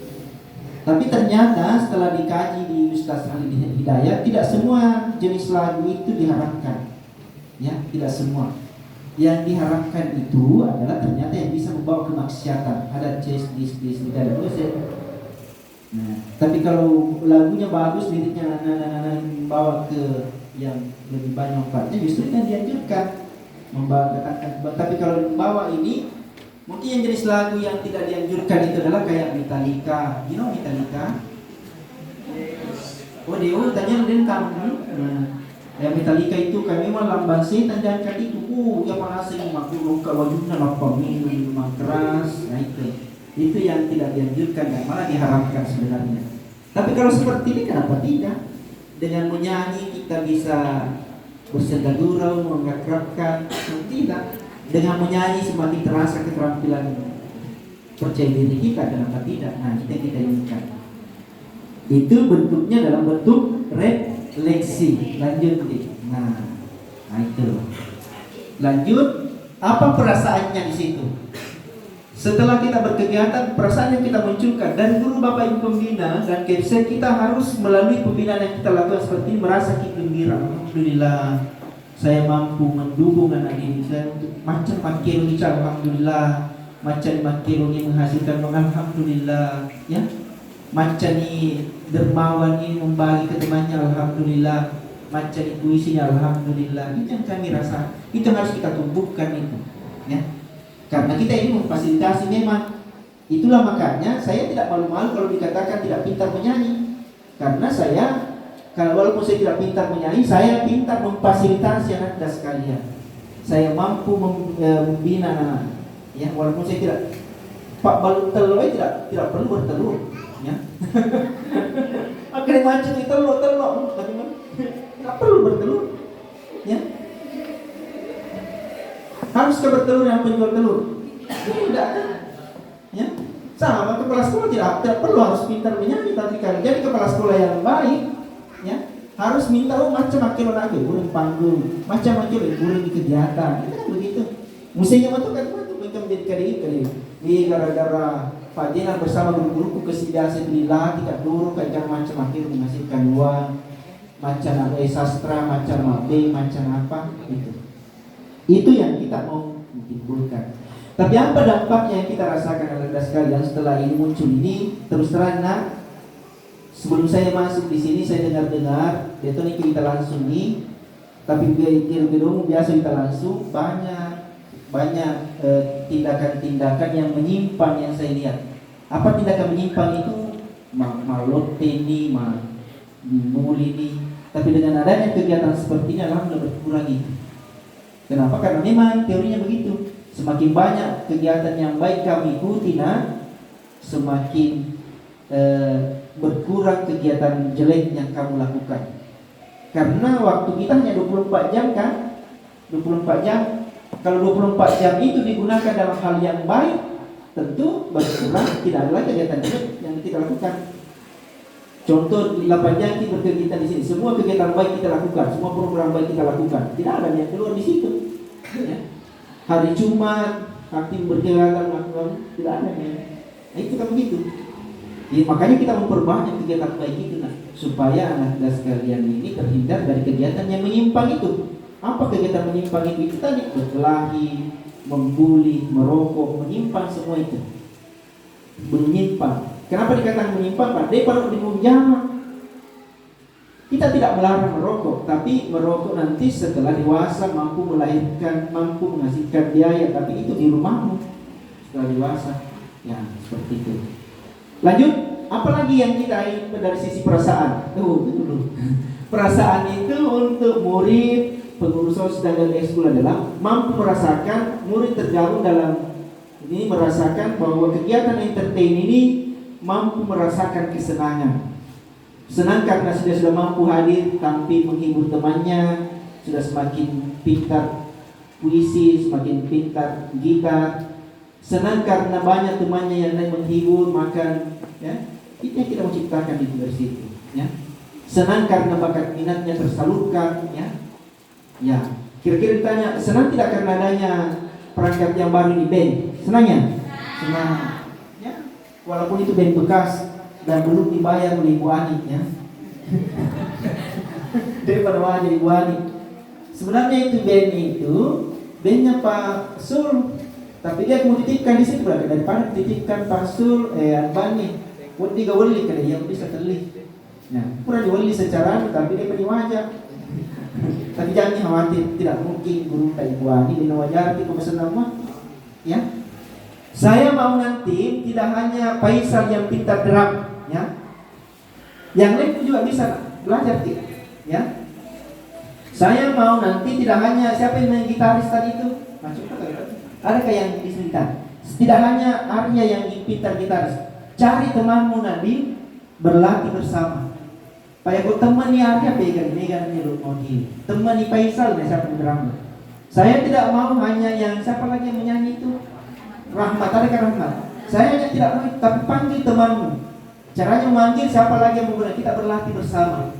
Tapi ternyata setelah dikaji di Ustaz Ali Hidayat, tidak semua jenis lagu itu diharapkan. Ya, tidak semua. Yang diharapkan itu adalah ternyata yang bisa membawa kemaksiatan. Ada jazz, dan nah, tapi kalau lagunya bagus, liriknya membawa ke yang lebih banyak manfaatnya, justru kan dianjurkan membawa. Tapi kalau membawa ini, mungkin yang jenis lagu yang tidak dianjurkan itu adalah kayak Metallica. You know Metallica? Oh Dewa tanya dan kamu. Yang Metallica itu kami memang lamban setan dan kaki itu. Yang mana sih makhluk luka wajibnya apa minuman keras. Nah itu yang tidak dianjurkan dan malah diharamkan sebenarnya. Tapi kalau seperti ini kenapa tidak? Dengan menyanyi kita bisa bersenda gurau, mengakrabkan. Tidak. Dengan menyanyi semakin terasa keterampilan percaya diri kita, kenapa tidak? Nah, kita inginkan. Itu bentuknya dalam bentuk refleksi. Lanjut. Nah itu. Lanjut, apa perasaannya di situ? Setelah kita berkegiatan, perasaan yang kita munculkan dari guru Bapak Ibu pembina dan KFC, kita harus melalui pembinaan yang kita lakukan seperti ini merasa gembira. Alhamdulillah, saya mampu mendukung anak didik saya untuk macam makin bicara. Alhamdulillah, macam makin ini menghasilkan. Alhamdulillah, ya. Macam ini dermawan ini membagi ke temannya. Alhamdulillah, macam ini puisinya. Alhamdulillah, itu yang kami rasa. Itu harus kita tumbuhkan itu, ya. Karena kita ini memfasilitasi memang. Itulah makanya saya tidak malu-malu kalau dikatakan tidak pintar menyanyi. Karena saya, kalau walaupun saya tidak pintar menyanyi, saya pintar memfasilitasi anak Anda sekalian. Saya mampu membina anak. Ya, walaupun saya tidak, Pak balut telur tidak perlu bertelur, ya. Akhirnya macam itu telur, tidak perlu bertelur, ya. Harus ke bertelur yang penjual telur? Tidak kan? Ya, sama kepala sekolah tidak perlu harus pintar menyanyi, tapi kalau jadi kepala sekolah yang baik, ya harus minta macam makin lagi burung panggung, macam burung di kegiatan, itu kan begitu. Musiknya itu kan mereka menjadi kali ini gara-gara Pak Dinar bersama guru-guruku kesibiasa belilah tidak dulu kayak macam makin menghasilkan uang, macam sastra, macam apa itu. Itu yang kita mau timbulkan. Tapi apa dampaknya yang kita rasakan anak sekalian setelah ini muncul ini? Terus terang, sebelum saya masuk di sini saya dengar dia tuh kita langsung nih. Tapi gedung biasa kita langsung banyak tindakan-tindakan yang menyimpang yang saya lihat. Apa tindakan menyimpang itu? Malote ini, muli ini. Tapi dengan adanya kegiatan seperti ini alhamdulillah berkurang itu. Kenapa? Karena memang teorinya begitu. Semakin banyak kegiatan yang baik kami ikuti, semakin berkurang kegiatan jelek yang kamu lakukan. Karena waktu kita hanya 24 jam kan? 24 jam. Kalau 24 jam itu digunakan dalam hal yang baik, tentu berkurang, tidak ada lagi kegiatan jelek yang kita lakukan. Contoh 8 jam kita berkegiatan di sini, semua kegiatan baik kita lakukan, semua program baik kita lakukan, tidak ada yang keluar di situ. Ya. Hari Jumat, aktif berkegiatan lakukan, tidak ada yang. Itu kan begitu. Ya, makanya kita memperbanyak kegiatan baik itu, supaya anak sekalian ini terhindar dari kegiatan yang menyimpang itu. Apa kegiatan menyimpang itu? Itu tadi berkelahi, membuli, merokok, menyimpang semua itu. Menyimpang. Kenapa dikatakan menyimpang? Pak, dia baru dimunjama. Kita tidak melarang merokok, tapi merokok nanti setelah dewasa mampu melahirkan, mampu menghasilkan biaya, tapi itu di rumahmu setelah dewasa. Ya, seperti itu. Lanjut, apalagi yang kita ingin dari sisi perasaan? Itu dulu. Perasaan itu untuk murid, pengurus OSIS dan ekskul adalah mampu merasakan murid tergabung dalam ini, merasakan bahwa kegiatan entertain ini mampu merasakan kesenangan. Senang karena sudah mampu hadir, tampil menghibur temannya, sudah semakin pintar puisi, semakin pintar gitar. Senang karena banyak temannya yang lain menghibur, makan, ya. Itu yang kita menciptakan di situ, ya. Senang karena bakat minatnya tersalurkan, ya. Ya, kira-kira ditanya, senang tidak karena adanya perangkat yang baru di band? Senangnya? Senang. Ya, walaupun itu band bekas dan belum dibayar oleh Ibu Ani, ya. Daripada wajah Ibu Ani. Sebenarnya itu bandnya Pak Sul, tapi dia mau titipkan di situ berarti daripada titipkan Pak Sul, Bani, buat tiga wali kali yang bisa terlih. Nah, kurang diwali secara tapi dia punya wajah. Tapi jangan khawatir, tidak mungkin guru kayak Ibu Ani di wajar di pesan nama, ya. Saya mau nanti tidak hanya Faisal yang pintar drum, ya. Yang lain pun juga bisa belajar, ya. Saya mau nanti tidak hanya siapa yang main gitaris tadi itu, ada kayak yang bisa gitar. Tidak hanya Arya yang pintar gitaris, cari temanmu nanti berlatih bersama. Supaya kau temani Arya pegang nyeluk mobil, temani Faisal dan siapa yang drum. Saya tidak mau hanya yang siapa lagi yang menyanyi itu. Rahmat, ada kan Rahmat? Saya hanya tidak mau, tapi panggil temanmu. Caranya memanggil siapa lagi yang menggunakan, kita berlatih bersama.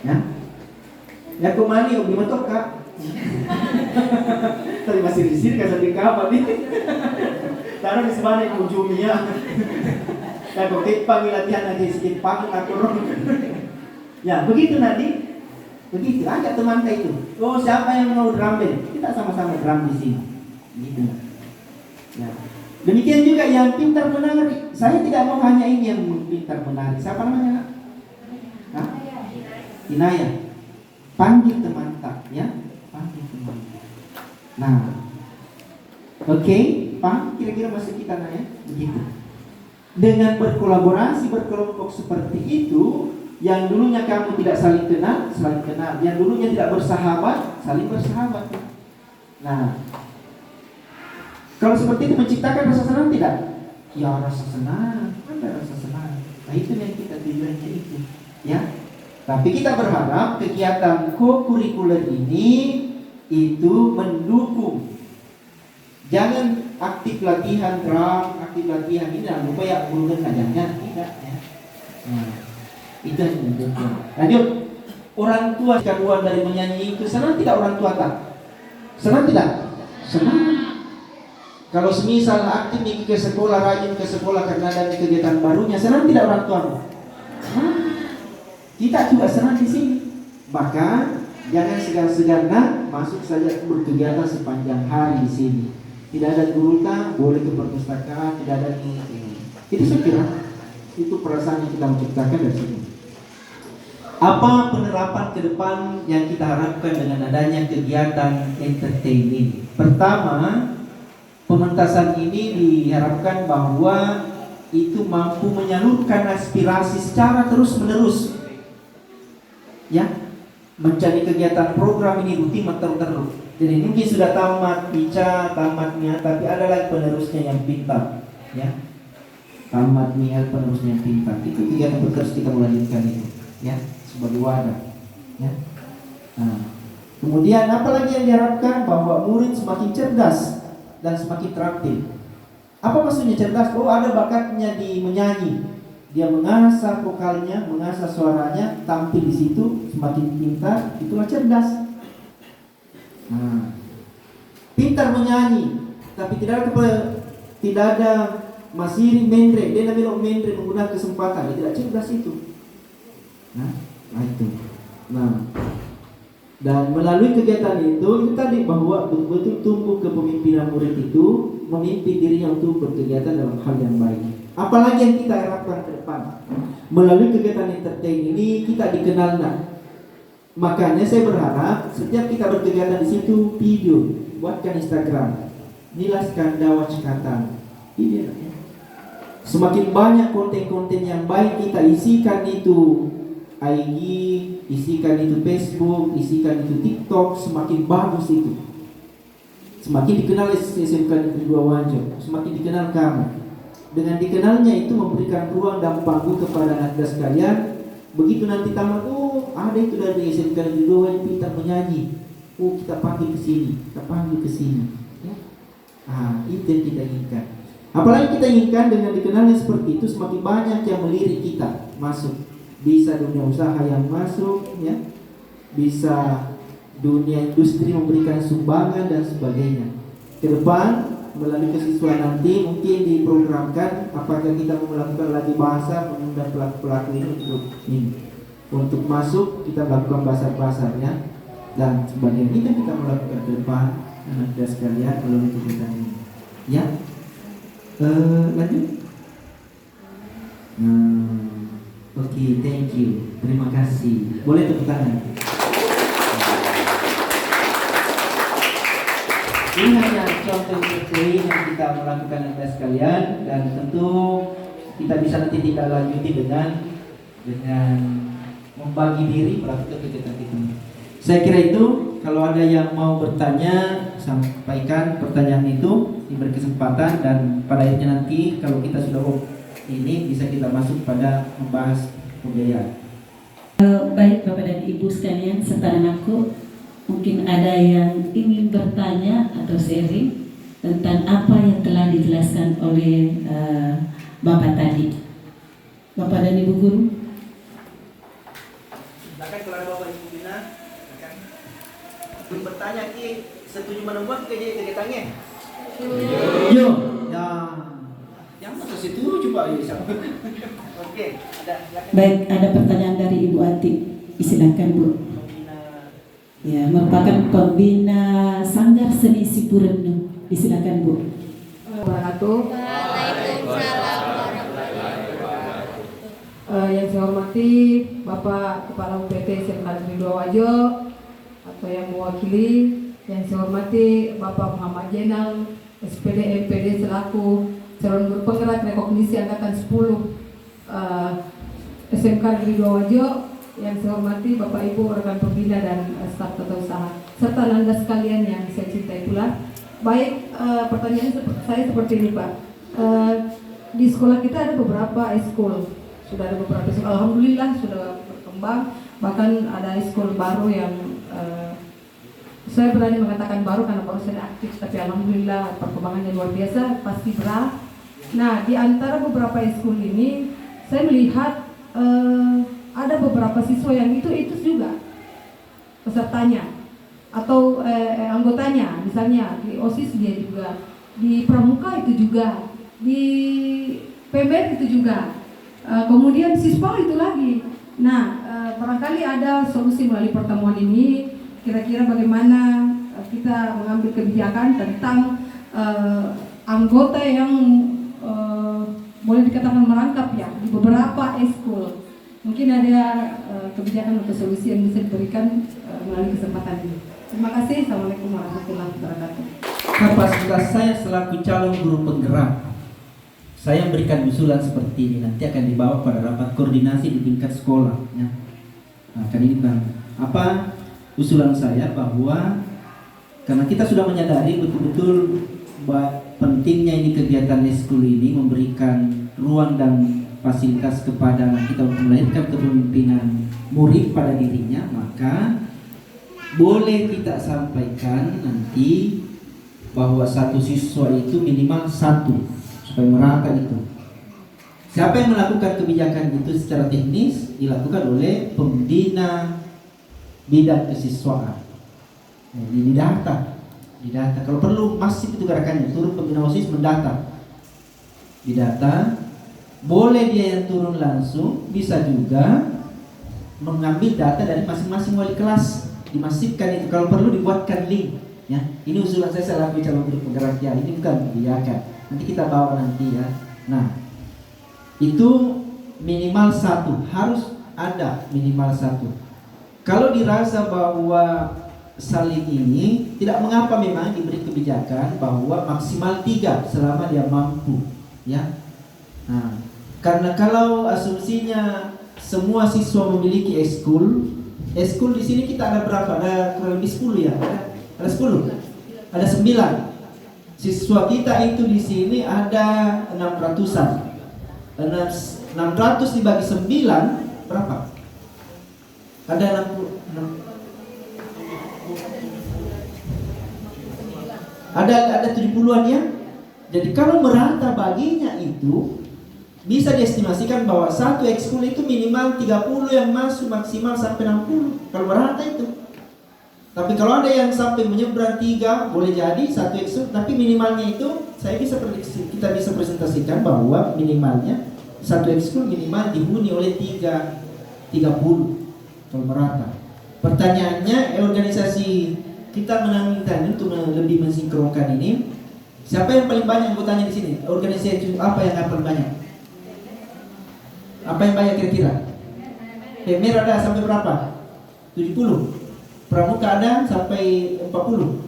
Ya, ya kemana? Di motor kak, Tapi masih di sini kasih di kapan nih? Taruh di sebelah ujungnya. Dan kok kita panggil latihan aja sedikit panggil aku. Ya begitu nanti. Begitu ajak teman kita itu. Oh siapa yang mau drum band? Kita sama-sama drum di sini. Gitu. Ya. Demikian juga yang pintar menari. Saya tidak mau hanya ini yang pintar menari. Siapa namanya? Hah? Inaya. Panggil teman tak, ya? Panggil teman. Nah, oke, Pak. Kira-kira masuk kita nanya begitu. Dengan berkolaborasi berkelompok seperti itu, yang dulunya kamu tidak saling kenal. Yang dulunya tidak bersahabat, saling bersahabat. Nah, kalau seperti itu menciptakan rasa senang tidak? Ya rasa senang, ada rasa senang. Nah itu yang kita tujuannya itu, ya. Tapi kita berharap kegiatan co-kurikuler ini itu mendukung. Jangan aktif latihan drum, aktif latihan ini jangan lupa ya guru jangan tidak ya. Nah, itu yang mendukung. Lanjut, orang tua keluar dari menyanyi itu senang tidak orang tua tak? Senang tidak? Senang. Kalau semisal aktif nih ke sekolah, rajin ke sekolah karena ada kegiatan barunya, senang tidak orang tuamu? Kita juga senang di sini. Bahkan jangan segan-segan masuk saja berkegiatan sepanjang hari di sini. Tidak ada guru boleh ke perpustakaan, tidak ada ini. Jadi saya kira itu perasaan yang kita menciptakan dari sini. Apa penerapan ke depan yang kita harapkan dengan adanya kegiatan entertain ini? Pertama, pementasan ini diharapkan bahwa itu mampu menyalurkan aspirasi secara terus-menerus. Ya, mencari kegiatan program ini rutin terus. Jadi mungkin sudah tamat Ica, tamatnya, tapi ada lagi penerusnya yang pintar. Ya, tamatnya penerusnya yang pintar. Itu kegiatan terus kita melanjutkan itu. Ya, sebagai wadah. Ya. Nah, kemudian apalagi yang diharapkan bahwa murid semakin cerdas dan semakin terampil. Apa maksudnya cerdas? Oh ada bakatnya di menyanyi. Dia mengasah vokalnya, mengasah suaranya, tampil di situ, semakin pintar, itulah cerdas. Nah, pintar menyanyi, tapi tidak ada masih mendre, dia belok mendre menggunakan kesempatan, dia tidak cerdas itu. Nah itu. Nah, dan melalui kegiatan itu tadi bahwa betul-betul tumbuh kepemimpinan murid itu memimpin dirinya untuk berkegiatan dalam hal yang baik. Apalagi yang kita harapkan ke depan melalui kegiatan entertain ini kita dikenal. Makanya saya berharap setiap kita berkegiatan di situ video buatkan Instagram, Nila Skanda Wacikatan. Ini semakin banyak konten-konten yang baik kita isikan itu IG, isikan itu Facebook, isikan itu TikTok, semakin bagus itu. Semakin dikenal SMK Negeri 2 Wanjo, semakin dikenal kamu. Dengan dikenalnya itu memberikan ruang dan panggung kepada anak didik sekalian. Begitu nanti tamat, oh ada itu dari SMK Negeri 2 yang pintar menyanyi. Oh kita panggil ke sini, kita panggil ke sini. Ya. Itu yang kita inginkan. Apalagi kita inginkan dengan dikenalnya seperti itu semakin banyak yang melirik kita masuk. Bisa dunia usaha yang masuk, ya, bisa dunia industri memberikan sumbangan dan sebagainya. Ke depan melalui kesiswaan nanti mungkin diprogramkan apakah kita mau melakukan lagi bahasa mengundang pelaku-pelaku ini untuk masuk kita melakukan bahasa ya dan sebagainya. Itu kita melakukan ke depan anak dan sekalian melalui kegiatan ini. Ya, lanjut. Oke, thank you. Terima kasih. Boleh tepuk tangan. Ini hanya contoh materi yang kita melakukan Anda sekalian dan tentu kita bisa nanti tidak lanjuti dengan membagi diri melakukan kegiatan itu. Saya kira itu. Kalau ada yang mau bertanya, sampaikan pertanyaan itu, diberi kesempatan dan pada akhirnya nanti kalau kita sudah ini bisa kita masuk pada membahas pembiayaan. Baik Bapak dan Ibu sekalian serta anakku, mungkin ada yang ingin bertanya atau sharing tentang apa yang telah dijelaskan oleh Bapak tadi. Bapak dan Ibu guru. Silakan kalau ada Bapak Ibu Bina, silakan bertanya. tanya Ki, setuju menemukan kegiatannya? Yo. Ya. Yang mana setuju Pak Isa? Oke, ada silakan. Baik, ada pertanyaan dari Ibu Ati. Silakan Bu. Ya, merupakan pembina Sanggar Seni Sipurenu. Silakan Bu. Wabarakatuh. Yang saya hormati Bapak Kepala UPT Sirna Ridho Wajo atau yang mewakili, yang saya hormati Bapak Muhammad Jenal SPD MPD selaku calon guru penggerak rekognisi angkatan 10 SMK Ridho Wajo, yang saya hormati Bapak Ibu rekan pembina dan staf tata usaha serta Anda sekalian yang saya cintai pula. Baik, pertanyaan saya seperti ini Pak. Di sekolah kita ada beberapa eskul, sudah ada beberapa eskul. Alhamdulillah sudah berkembang. Bahkan ada eskul baru yang saya berani mengatakan baru karena baru saya aktif, tapi alhamdulillah perkembangannya luar biasa, pasti berat. Nah, di antara beberapa eskul ini saya melihat ada beberapa siswa yang itu juga pesertanya atau anggotanya, misalnya di OSIS dia juga, di Pramuka itu juga, di PBR itu juga, kemudian siswa itu lagi. Nah, barangkali ada solusi melalui pertemuan ini, kira-kira bagaimana kita mengambil kebijakan tentang anggota yang boleh dikatakan merangkap ya di beberapa eskul. Mungkin ada kebijakan atau solusi yang bisa diberikan melalui kesempatan ini. Terima kasih. Assalamualaikum warahmatullahi wabarakatuh. Kapasitas saya selaku calon guru penggerak, saya memberikan usulan seperti ini, nanti akan dibawa pada rapat koordinasi di tingkat sekolah ya. Nah, kan ini kan apa usulan saya, bahwa karena kita sudah menyadari betul-betul bahwa pentingnya ini kegiatan eskul ini memberikan ruang dan fasilitas kepada kita untuk melahirkan kepemimpinan murid pada dirinya, maka boleh kita sampaikan nanti bahwa satu siswa itu minimal satu supaya merata itu. Siapa yang melakukan kebijakan itu secara teknis dilakukan oleh pembina bidang kesiswaan. Nah, ini didata. Kalau perlu masif itu gerakannya, turun pembina OSIS mendata, didata. Boleh dia yang turun langsung, bisa juga mengambil data dari masing-masing wali kelas, dimasifkan itu. Kalau perlu dibuatkan link. Ya, ini usulan saya selaku calon guru penggerak ya. Ini bukan kebijakan. Nanti kita bawa nanti ya. Nah, itu minimal satu, harus ada minimal satu. Kalau dirasa bahwa salin ini tidak mengapa, memang diberi kebijakan bahwa maksimal 3 selama dia mampu ya. Nah, karena kalau asumsinya semua siswa memiliki eskul di sini kita ada berapa? Ada kurang lebih 10 ya? Ada 10? Ada 9. Siswa kita itu di sini ada 600-an. 600 dibagi 9 berapa? Ada 60. Ada 70-an ya. Jadi kalau merata baginya itu bisa diestimasikan bahwa satu ekskul itu minimal 30 yang masuk, maksimal sampai 60 kalau merata itu. Tapi kalau ada yang sampai menyeberang 3, boleh jadi satu ekskul, tapi minimalnya itu kita bisa presentasikan bahwa minimalnya satu ekskul minimal dihuni oleh 30 kalau merata. Pertanyaannya, organisasi kita meminta untuk lebih mensinkronkan ini. Siapa yang paling banyak anggotanya di sini? Organisasi apa yang paling banyak? Apa yang banyak kira-kira? PMR ada sampai berapa? 70. Pramuka ada sampai 40.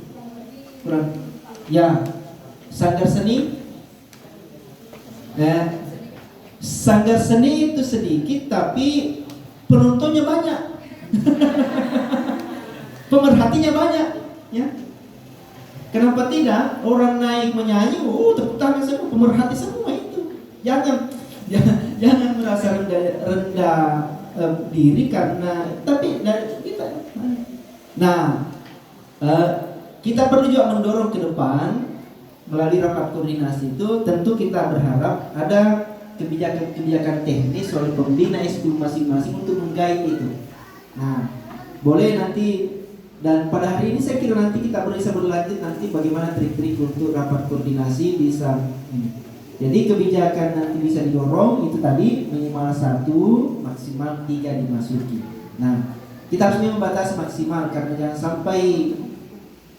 Kurang. Ya. Sanggar seni. Sanggar seni itu sedikit tapi penontonnya banyak. Pemerhatinya banyak, ya. Kenapa tidak? Orang naik menyanyi, tepuk tangan semua, pemerhati semua itu. Jangan merasa rendah diri karena, tapi dari kita. Nah, kita perlu juga mendorong ke depan melalui rapat koordinasi itu. Tentu kita berharap ada kebijakan teknis oleh pembina eskul masing-masing untuk menggait itu. Nah, boleh nanti Dan pada hari ini saya kira nanti kita bisa berlanjut nanti bagaimana trik-trik untuk rapat koordinasi bisa. Jadi kebijakan nanti bisa didorong itu tadi minimal 1, maksimal 3 dimasuki. Nah, kita harusnya membatasi maksimal karena jangan sampai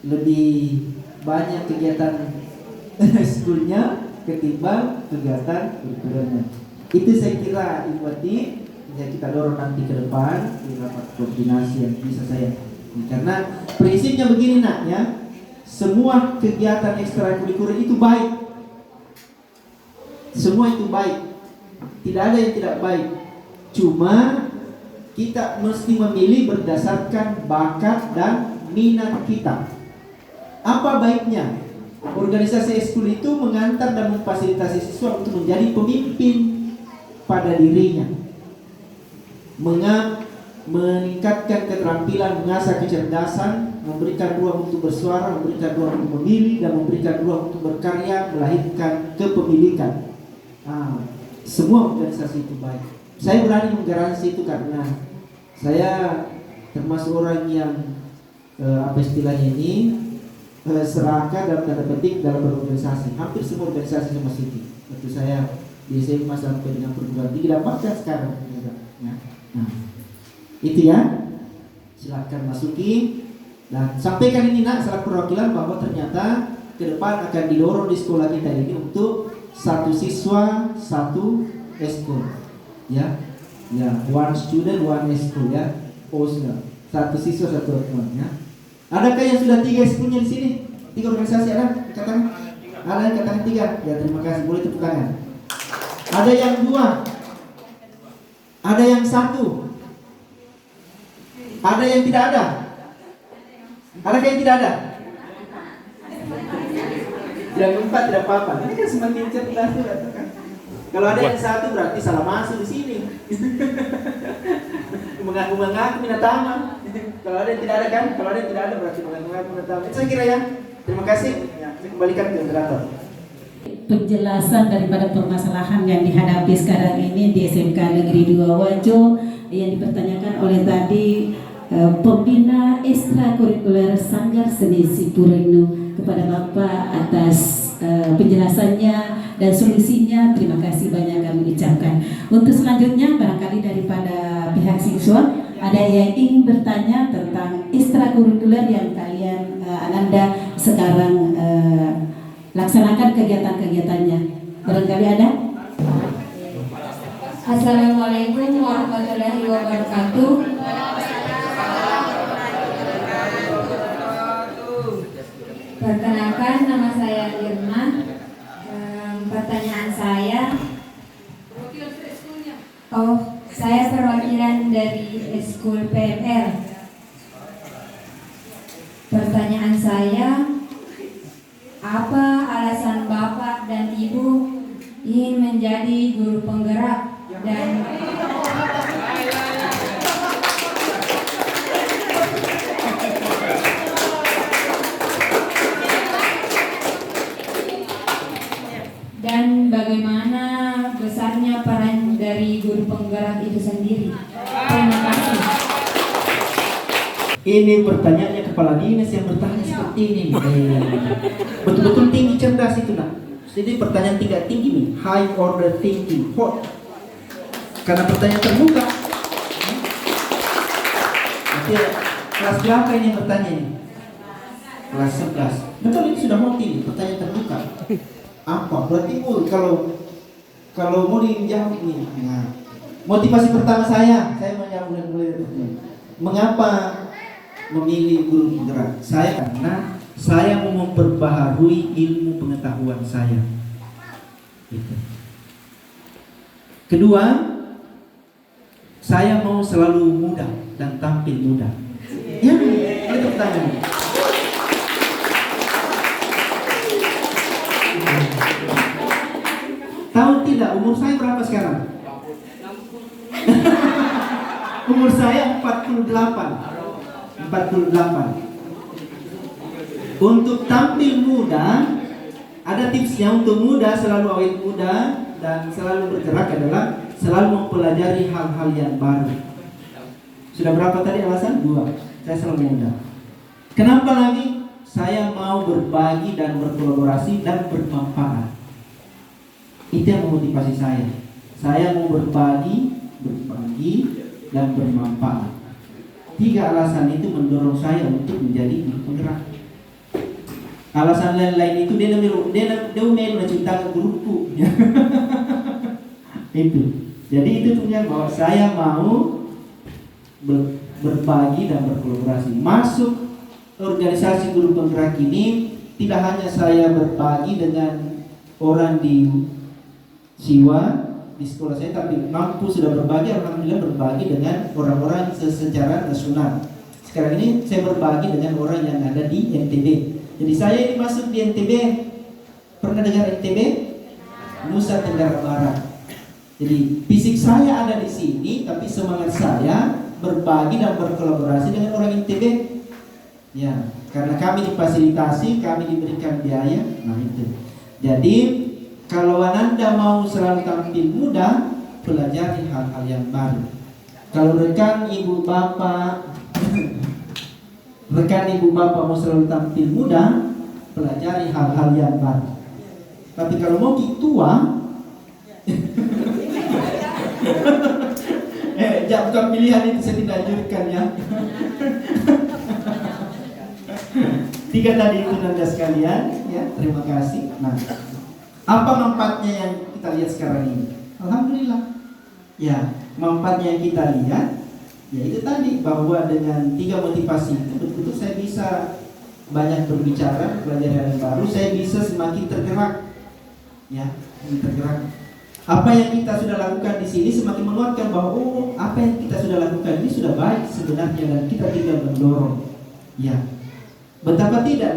lebih banyak kegiatan sekolahnya ketimbang kegiatan kurikulernya. Itu saya kira Ibu Wati yang kita dorong nanti ke depan di rapat koordinasi yang bisa saya. Karena prinsipnya begini nak ya, semua kegiatan ekstrakurikuler itu baik. Semua itu baik, tidak ada yang tidak baik. Cuma kita mesti memilih berdasarkan bakat dan minat kita. Apa baiknya? Organisasi ekskul itu mengantar dan memfasilitasi siswa untuk menjadi pemimpin pada dirinya, meningkatkan keterampilan, mengasah kecerdasan, memberikan ruang untuk bersuara, memberikan ruang untuk memilih, dan memberikan ruang untuk berkarya, melahirkan kepemilikan. Semua organisasi itu baik. Saya berani menggaransi itu karena saya termasuk orang yang apa istilahnya ini serakah dalam tanda petik dalam berorganisasi. Hampir semua organisasi sama Siti. Waktu saya di SMA sampai dengan perguruan tinggi dapatkan sekarang juga. Ya. Nah, itu ya. Silakan masuki dan sampaikan ini nak salah perwakilan bahwa ternyata ke depan akan didorong di sekolah kita ini untuk 1 siswa 1 eskul, ya, one student one eskul ya, OSNA, 1 siswa 1 eskul ya. Adakah yang sudah 3 eskulnya di sini? 3 organisasi ada? Katakan, ada yang katakan 3. Ya terima kasih, boleh tepuk tangan. Ada yang 2, ada yang 1, ada yang tidak ada. Adakah yang tidak ada? Yang 4 tidak apa-apa. Ini kan semakin cerdas tuh kan. Kalau ada yang 1 berarti salah masuk di sini. Mengaku-mengaku minat taman. Kalau ada yang tidak ada kan? Kalau ada yang tidak ada berarti mengaku-mengaku minat taman. Itu saya kira ya. Terima kasih. Ya, saya kembalikan ke moderator. Penjelasan daripada permasalahan yang dihadapi sekarang ini di SMK Negeri 2 Wajo yang dipertanyakan oleh tadi pembina ekstrakurikuler Sanggar Seni Sipurenu. Kepada Bapak atas penjelasannya dan solusinya, terima kasih banyak kami ucapkan. Untuk selanjutnya barangkali daripada pihak siswa ada yang ingin bertanya tentang ekstrakurikuler yang kalian Ananda sekarang laksanakan kegiatan-kegiatannya. Barangkali ada? Assalamualaikum warahmatullahi wabarakatuh. Perkenalkan, nama saya Irma. Pertanyaan saya, saya perwakilan dari Eskul PMR. Pertanyaan saya, apa alasan Bapak dan Ibu ingin menjadi guru penggerak dan bagaimana besarnya peran dari guru penggerak itu sendiri? Terima kasih. Ini pertanyaannya kepala dinas yang bertanya seperti ini. Betul-betul tinggi cerdas itu nak. Jadi pertanyaan tingkat tinggi nih, high order thinking, hot. Karena pertanyaan terbuka. Nanti kelas berapa ini yang bertanya ini? Kelas 11. Betul, ini sudah hot ini, pertanyaan terbuka. Apa? Berarti kalau mau dijawab nih. Nah, motivasi pertama saya menjawab mulai. Mengapa memilih guru penggerak? Karena saya mau memperbaharui ilmu pengetahuan saya. Gitu. Kedua, saya mau selalu muda dan tampil muda. Ya, itu pertanyaan. Tahu tidak umur saya berapa sekarang? Umur saya 48. Untuk tampil muda, ada tipsnya untuk muda, selalu awet muda dan selalu bergerak adalah selalu mempelajari hal-hal yang baru. Sudah berapa tadi alasan? 2. Saya selalu muda. Kenapa lagi? Saya mau berbagi dan berkolaborasi dan bermanfaat. Itu yang memotivasi saya. Saya mau berbagi dan bermanfaat. 3 alasan itu mendorong saya untuk menjadi penggerak. Alasan lain-lain itu dia menciptakan grupku. Itu. Jadi itu tunjukkan bahwa saya mau berbagi dan berkolaborasi. Masuk organisasi guru penggerak ini tidak hanya saya berbagi dengan orang di Siwa di sekolah saya, tapi mampu sudah berbagi, alhamdulillah berbagi dengan orang-orang secara nasional. Sekarang ini saya berbagi dengan orang yang ada di NTB. Jadi saya ini masuk di NTB. Pernah dengar NTB? Nusa Tenggara Barat. Jadi fisik saya ada di sini, tapi semangat saya berbagi dan berkolaborasi dengan orang NTB. Ya, karena kami difasilitasi, kami diberikan biaya. Nah itu. Jadi kalau Anda mau selalu tampil muda, pelajari hal-hal yang baru. Kalau rekan ibu bapak mau selalu tampil muda, pelajari hal-hal yang baru. Tapi kalau mau tua, bukan pilihan itu, saya tidak anjurkan ya. 3 tadi itu Anda sekalian, ya terima kasih. Nah, apa manfaatnya yang kita lihat sekarang ini? Alhamdulillah. Ya, manfaatnya yang kita lihat, ya itu tadi bahwa dengan 3 motivasi itu betul-betul saya bisa banyak berbicara, belajar yang baru, saya bisa semakin tergerak. Ya, tergerak. Apa yang kita sudah lakukan di sini semakin menguatkan bahwa apa yang kita sudah lakukan ini sudah baik sebenarnya dan kita tinggal mendorong. Ya, betapa tidak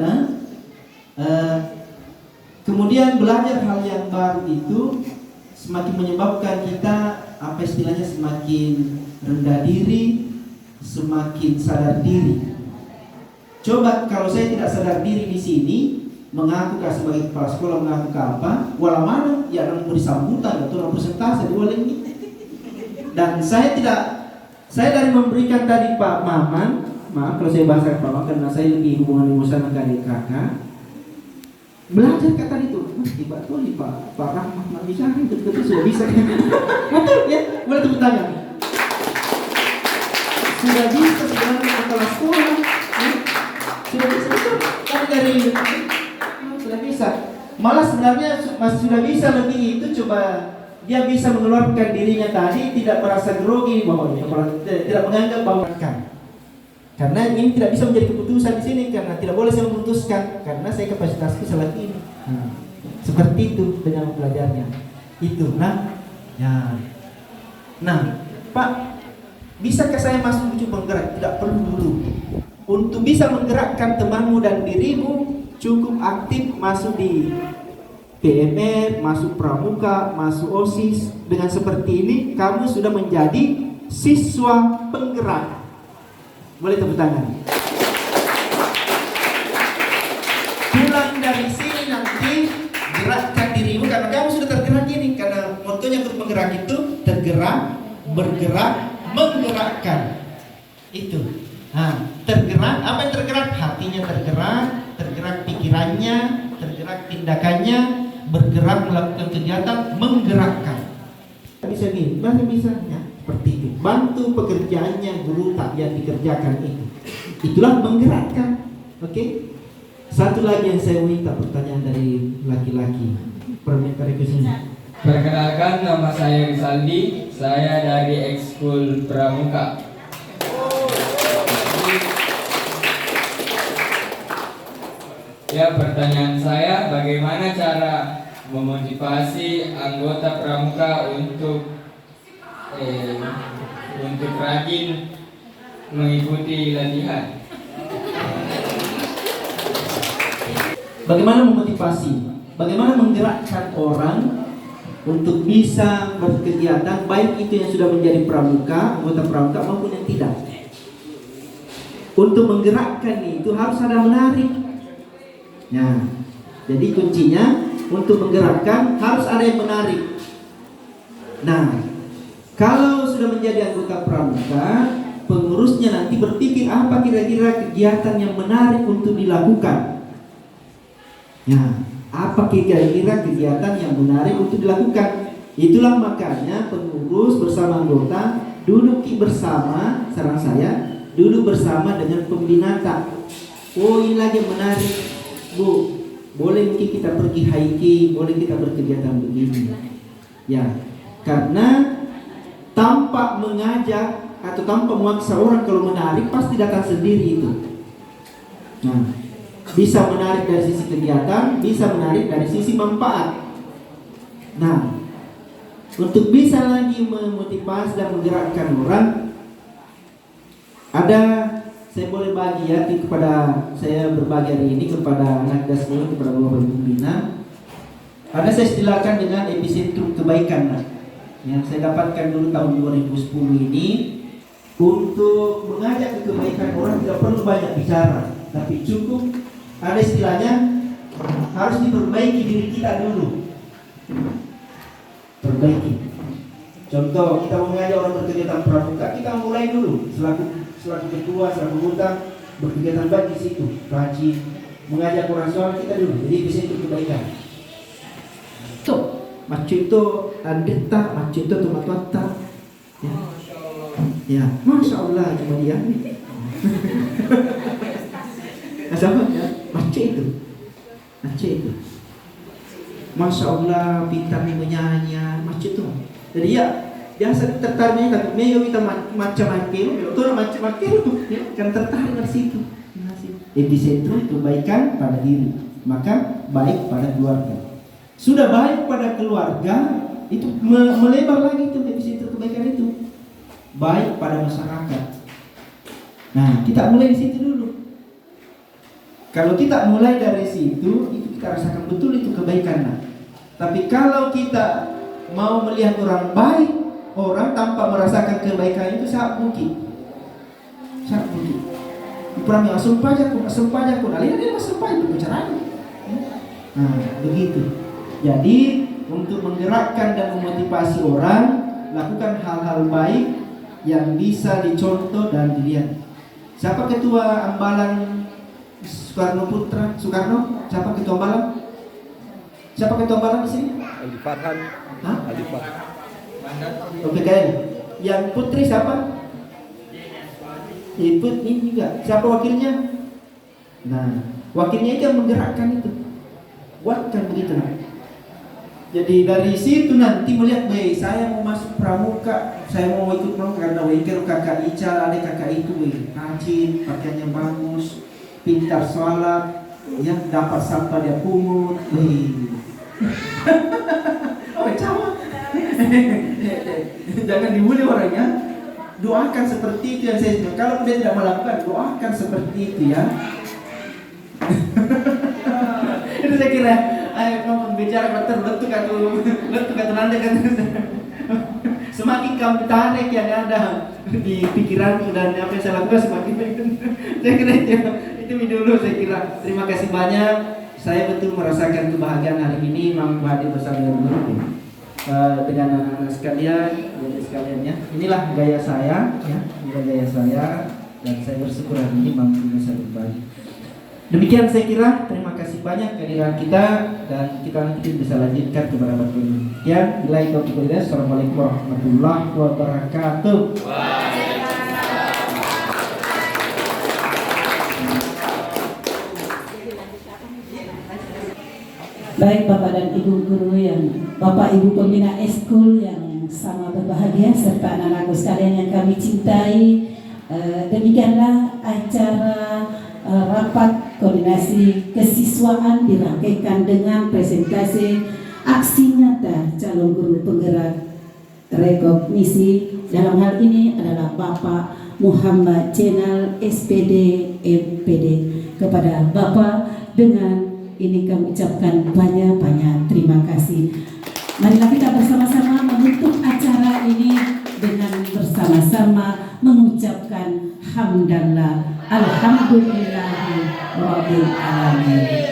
kemudian belajar hal yang baru itu semakin menyebabkan kita apa istilahnya semakin rendah diri, semakin sadar diri. Coba kalau saya tidak sadar diri di sini, mengaku sebagai kepala sekolah, mengaku apa? Walau mana ya orang beri sambutan atau orang presentasi dua ini. Dan saya dari memberikan tadi Pak Maman, maaf kalau saya bahasa Pak Maman karena saya lebih hubungan emosional dengan adik kakak. Belajar kata itu, betul nih Pak Rahmat bisa betul sudah bisa. Betul ya, boleh tepuk tangan. Sudah bisa sebenarnya kepala sekolah, sudah bisa kan dari sudah bisa. Malah sebenarnya masih sudah bisa lebih itu, coba dia bisa mengeluarkan dirinya tadi tidak merasa grogi bahwa tidak menganggap bahwa karena ini tidak bisa menjadi keputusan di sini karena tidak boleh saya memutuskan karena saya kapasitasku selagi ini. Seperti itu dengan belajarnya. Itu Nah, Pak, bisakah saya masuk uji penggerak? Tidak perlu dulu. Untuk bisa menggerakkan temanmu dan dirimu, cukup aktif masuk di PMR, masuk pramuka, masuk OSIS. Dengan seperti ini, kamu sudah menjadi siswa penggerak. Boleh tepuk tangan. Pulang dari sini nanti gerakkan dirimu karena kamu sudah tergerak ini. Karena motonya untuk penggerak itu tergerak, bergerak, menggerakkan. Itu. Tergerak, apa yang tergerak? Hatinya tergerak pikirannya, tergerak tindakannya, bergerak melakukan kegiatan, menggerakkan. Bisa nih, bisa ya. Seperti itu. Bantu pekerjaannya guru tak yang dikerjakan itu. Itulah menggerakkan. Oke? Satu lagi yang saya minta pertanyaan dari laki-laki. Permintaan ke sini. Perkenalkan, nama saya Rizaldi. Saya dari Ekskul Pramuka. Ya, pertanyaan saya, bagaimana cara memotivasi anggota pramuka untuk rajin mengikuti latihan? Bagaimana memotivasi? Bagaimana menggerakkan orang untuk bisa berkegiatan, baik itu yang sudah menjadi pramuka, anggota pramuka maupun yang tidak. Untuk menggerakkan itu harus ada menarik. Nah, jadi kuncinya untuk menggerakkan harus ada yang menarik. Nah, kalau sudah menjadi anggota pramuka, pengurusnya nanti berpikir apa kira-kira kegiatan yang menarik untuk dilakukan. Ya, apa kira-kira kegiatan yang menarik untuk dilakukan? Itulah makanya pengurus bersama anggota duduk bersama, saran saya, duduk bersama dengan pembina. Oh, ini lagi menarik, Bu. Boleh mungkin kita pergi hiking, boleh kita berkegiatan begini. Ya, karena tanpa mengajak atau tanpa memaksa orang kalau menarik pasti datang sendiri itu. Nah, bisa menarik dari sisi kegiatan, bisa menarik dari sisi manfaat. Nah, untuk bisa lagi memotivasi dan menggerakkan orang, saya boleh bagi ya kepada saya berbagi hari ini kepada anak das ini, kepada Bapak Ibu pembina. Ada saya istilahkan dengan epicentrum kebaikan yang saya dapatkan dulu tahun 2010 ini. Untuk mengajak ke kebaikan orang tidak perlu banyak bicara, tapi cukup ada istilahnya harus diperbaiki diri kita dulu. Perbaiki. Contoh, kita mau mengajak orang berkegiatan pramuka, kita mulai dulu selaku ketua, selaku anggota berkegiatan baik di situ, rajin mengajak orang soal kita dulu. Jadi bisa itu kebaikan. Tuh, macu itu andeta, macu itu tomatota. Ya, Masya Allah cuma dia. Sama ya, macu itu. Masya Allah pintar menyanyi, macu itu. Jadi ya biasa tertariknya kan meyo kita macam akil, itu macam akil kan tertarik dari situ. Epicentrum kebaikan pada diri, maka baik pada keluarga. Sudah baik pada keluarga, itu melebar lagi itu epicentrum kebaikan itu. Baik pada masyarakat. Nah, kita mulai di situ dulu. Kalau kita mulai dari situ, itu kita rasakan betul itu kebaikan. Nah. Tapi kalau kita mau melihat orang baik, orang tanpa merasakan kebaikan itu sangat mungkin. Kurang asum pajak pun, alih-alih asum pajak berbicaranya. Nah, begitu. Jadi untuk menggerakkan dan memotivasi orang, lakukan hal-hal baik yang bisa dicontoh dan dilihat. Siapa ketua Ambalan Soekarno Putra? Soekarno? Siapa ketua Ambalan? Siapa ketua Ambalan di sini? Aldi Farhan. Hah? Aldi Farhan. Oke, kan? Yang putri siapa? Ibu ini juga. Siapa wakilnya? Nah, wakilnya itu yang menggerakkan itu. Buatkan begitu. Nah. Jadi dari situ nanti melihat, saya mau masuk pramuka, saya mau ikut pramuka karena wajar kakak Ica, ada kakak itu, rajin, pakaiannya bagus, pintar sholat, ya dapat sampah dia pungut, sama. Jangan dibully orangnya. Doakan seperti itu yang saya sebut. Kalau dia tidak melakukan, doakan seperti itu ya. Itu saya kira. Ayo kamu bicara bentuk atau nanti kan. Semakin kamu tarik yang ada di pikiranmu dan apa yang saya lakukan semakin saya kira itu dulu saya kira. Terima kasih banyak. Saya betul merasakan kebahagiaan hari ini hadir bersama dengan anak-anak sekalian, ya. Inilah gaya saya, ya. Inilah gaya saya dan saya bersyukur hari ini mampu bisa berbagi. Demikian saya kira, terima kasih banyak kehadiran kita dan kita nanti bisa lanjutkan kepada waktu ini. Ya, bila itu kita Assalamualaikum warahmatullahi wabarakatuh. Baik Bapak dan Ibu guru yang Bapak Ibu pembina eskul yang sama berbahagia serta anak-anakku sekalian yang kami cintai, demikianlah acara rapat koordinasi kesiswaan dirangkaikan dengan presentasi aksi nyata calon guru penggerak rekognisi. Dalam hal ini adalah Bapak Muhammad Jenal SPD MPD. Kepada Bapak dengan ini kami ucapkan banyak-banyak terima kasih. Marilah kita bersama-sama menutup acara ini dengan bersama-sama mengucapkan hamdallah. Alhamdulillahi rabbil alamin.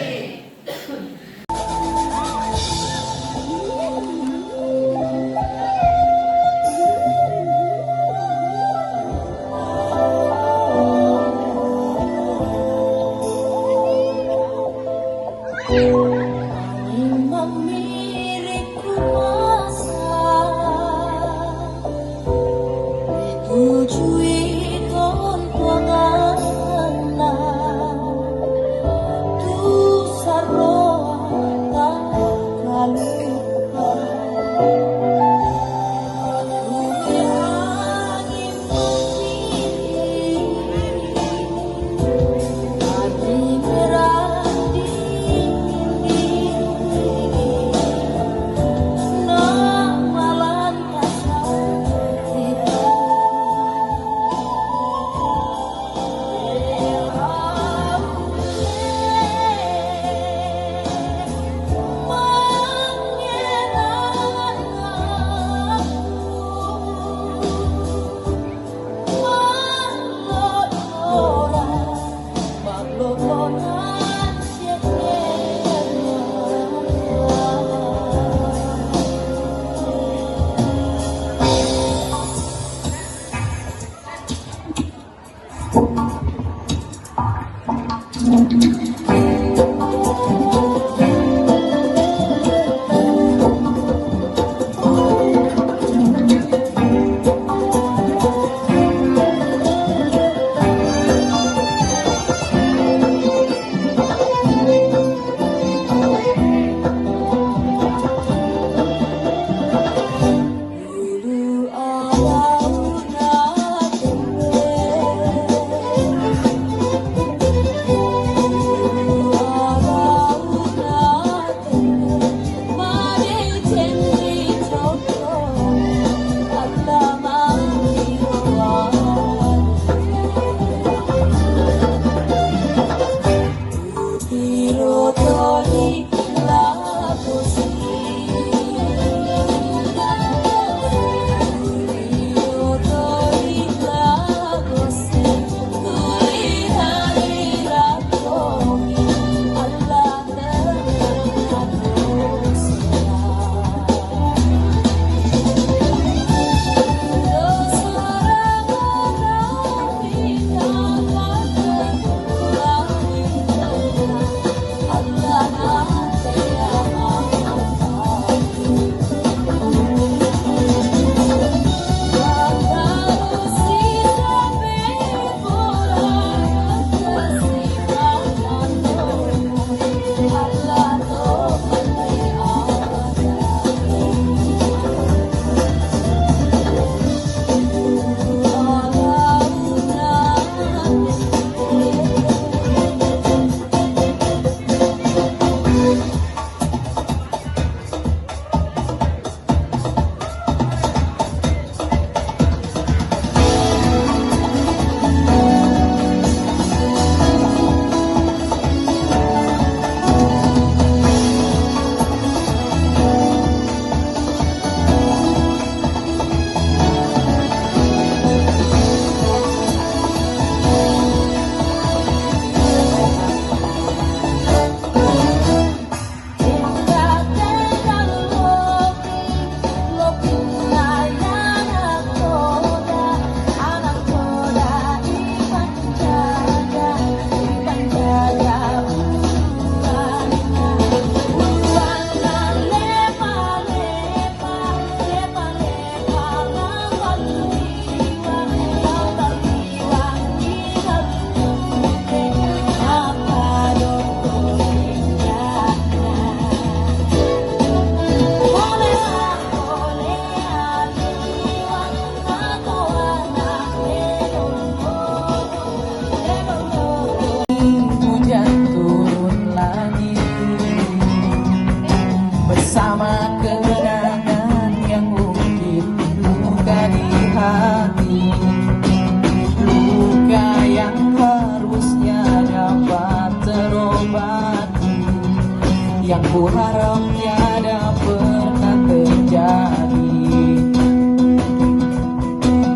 Ku harap tiada pernah terjadi.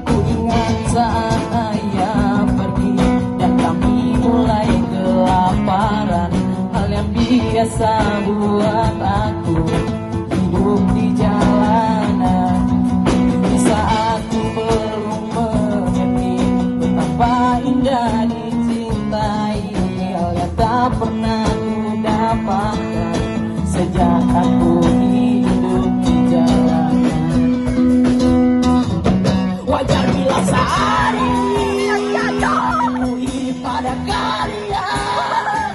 Ku ingat saat ayah pergi dan kami mulai kelaparan. Hal yang biasa buat aku hidup di jalanan. Di saat ku belum mengerti betapa indah dicintai, hal yang tak pernah ku dapatkan sejak aku hidup di jalanan. Wajar bila saat ini akui pada kalian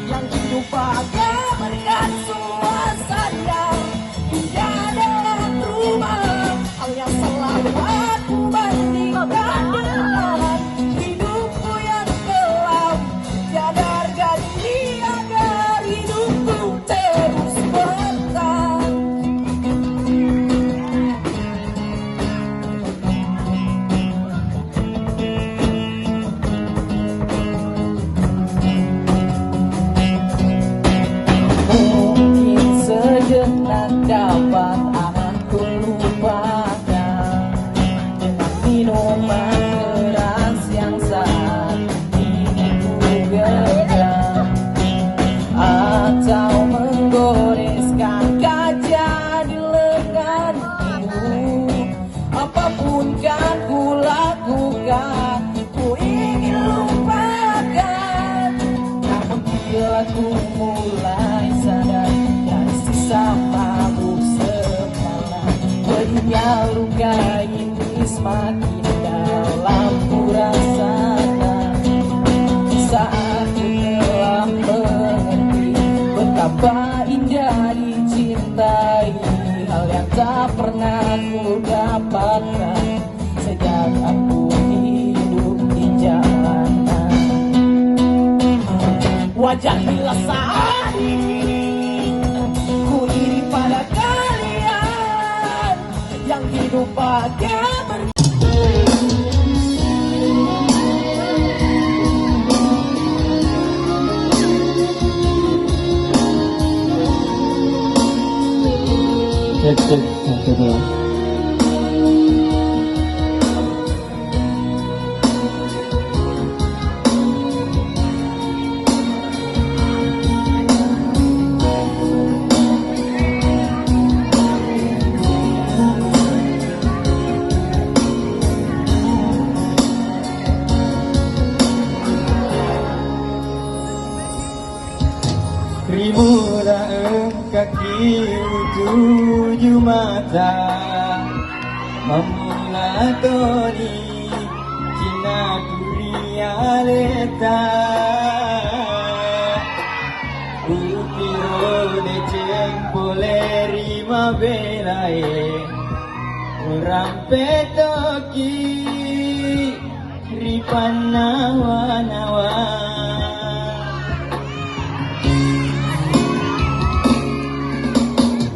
yang hidup bahagia berkat suasana indah dalam rumah. Hal yang selalu aku bandingkan dengan hidupku yang kelam. Tiada harga diri agar hidupku terus bertahan. Mungkin sejenak dapat aku lupakan dengan minuman keras yang saat ini ku genggam, atau menggoreskan kaca di lenganku. Apapun kan ku lakukan, ku ingin luka-luka ini semakin dalam ku rasakan. Saat ku telah mengerti betapa indah dicintai, hal yang tak pernah ku dapatkan sejak aku hidup di jalanan. Wajah bila saat ini ku iri pada kalian yang hidup bahagia Ribulah kaki tujuh mata memulatoni Cina Kuria leta Utiro de cempole rimavelae Rampetoki ripanawa-nawa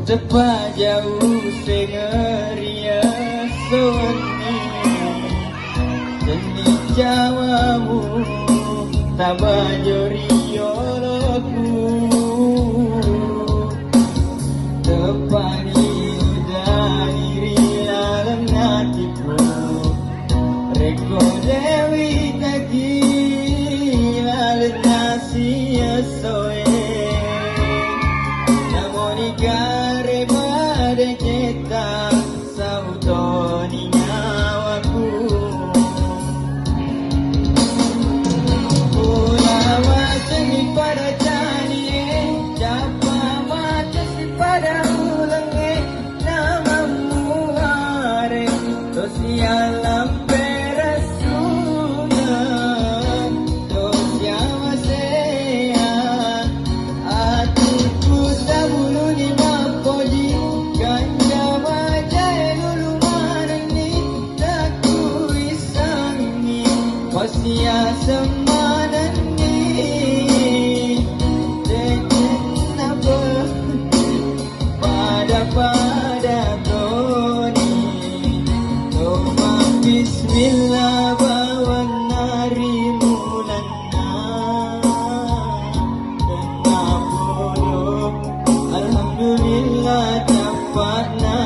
Cepat jauh sengeria soni Jenis jawamu tabajori yoloku Tepani dari rialam natiku Reko dewi kaki lalu nasi soe Namonika de kita sautoni nyawaku Ulawa seni pada janie Japa mata si pada ulange Namamu are Sosialam perasuna Sosiawa sea Atiku sabulu ni mapoji Ganja wajah lulu marani Taku isangni Wasia semanani Dekin apa Pada toni Toma bismillah bawan nari mulana Kena bodoh Alhamdulillah dapatna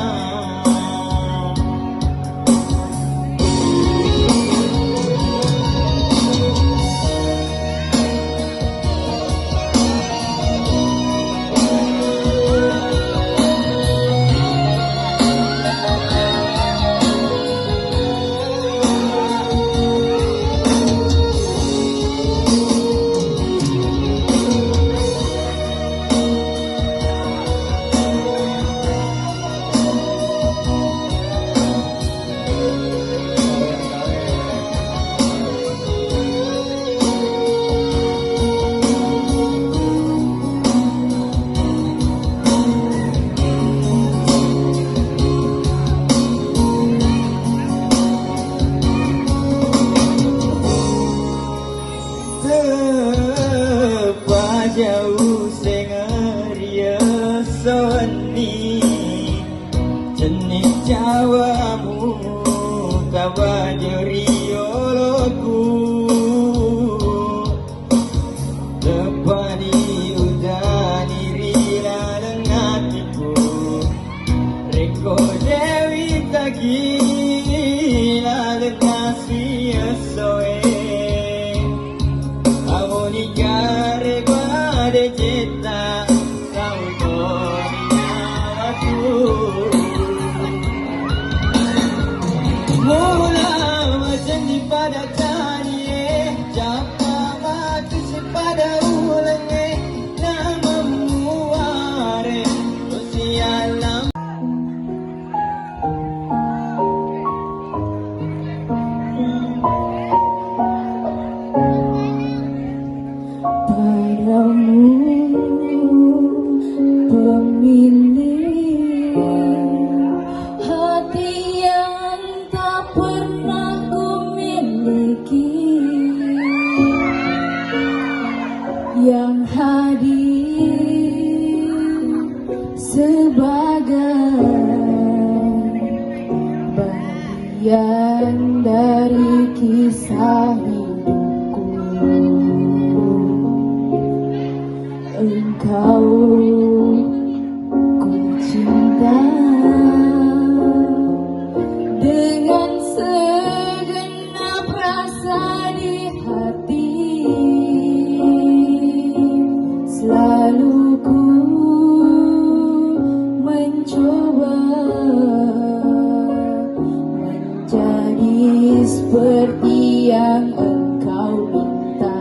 kisah hidupku. Engkau ku cinta dengan segenap rasa di hati. Selalu ku mencoba menjadi seperti yang engkau minta.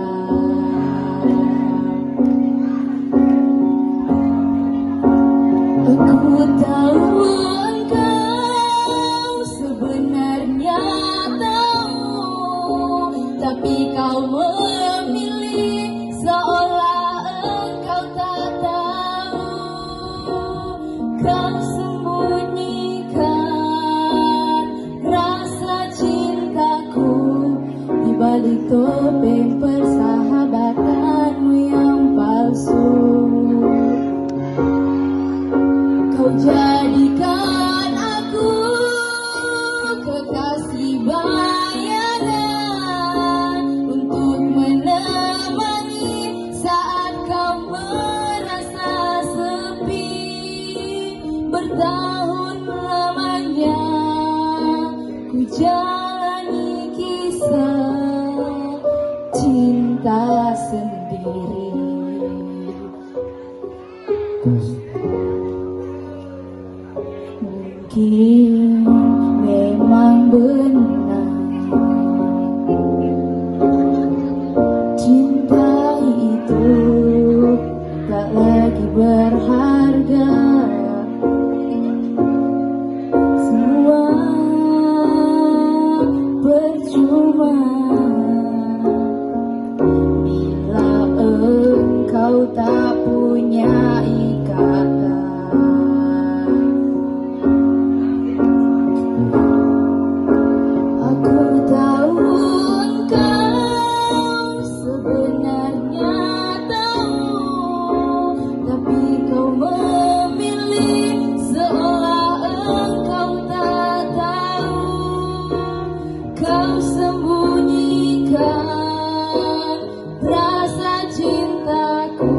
Aku tahu engkau sebenarnya tahu, tapi kau memilih seolah engkau tak tahu. Kau sembunyikan rasa cintaku di balik topeng persahabatanmu yang palsu. Kau jadikan aku kekasih bayangan untuk menemani saat kau merasa sepi. Bertahun lamanya ku jalani kisah cinta sendiri. Mungkin memang benar cinta itu tak lagi berharga. Semua percuma bila engkau tak punya ikatan. Aku tahu engkau sebenarnya tahu, tapi kau memilih seolah engkau tak tahu. Kau sembunyikan rasa cintaku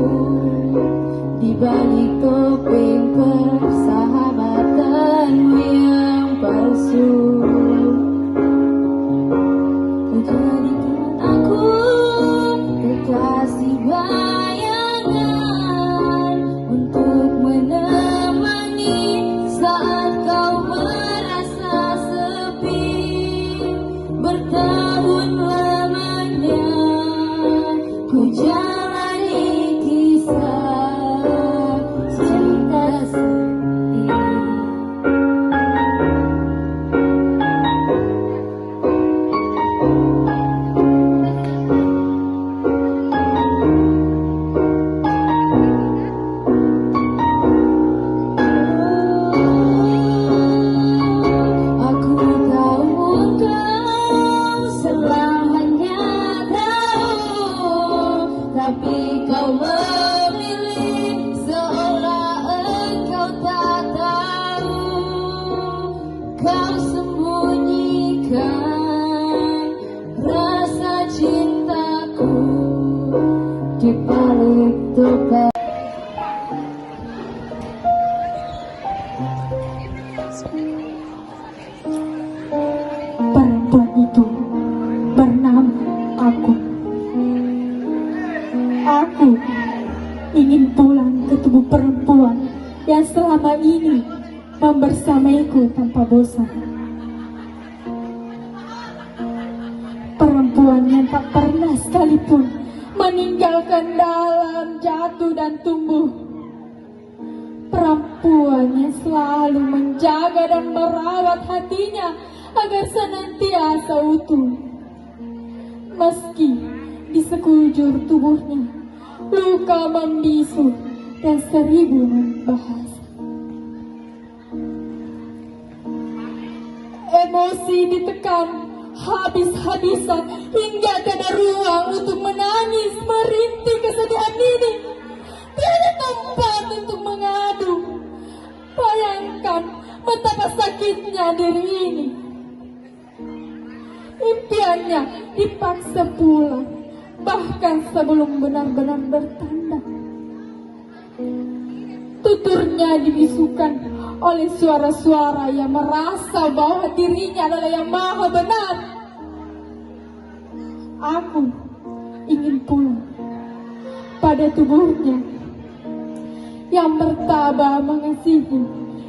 di balik topeng persahabatanmu yang palsu. Jadikan aku kekasih bayangan untuk menemani saat kau merasa sepi. Bertahun lamanya ku jalani kisah cinta sendiri. Aku tahu engkau selamanya tahu, tapi kau memilih seolah engkau tak tahu. Kau sembunyikan rasa cintaku di balik topeng. Perempuan itu bernama aku. Aku ingin pulang ke tubuh perempuan yang selama ini membersamaiku tanpa bosan. Perempuan yang tak pernah sekalipun meninggalkan dalam jatuh dan tumbuh. Perempuan yang selalu menjaga dan merawat hatinya agar senantiasa utuh. Meski di sekujur tubuhnya luka membisu dan 1000 bahasa. Emosi ditekan habis-habisan hingga tiada ruang untuk menangis merintih kesedihan ini. Tiada tempat untuk mengadu. Bayangkan betapa sakitnya diri ini. Impiannya dipaksa pulang, bahkan sebelum benar-benar bertanda. Tuturnya dibisukan oleh suara-suara yang merasa bahwa dirinya adalah yang maha benar. Aku ingin pulang pada tubuhnya yang bertabah mengasihi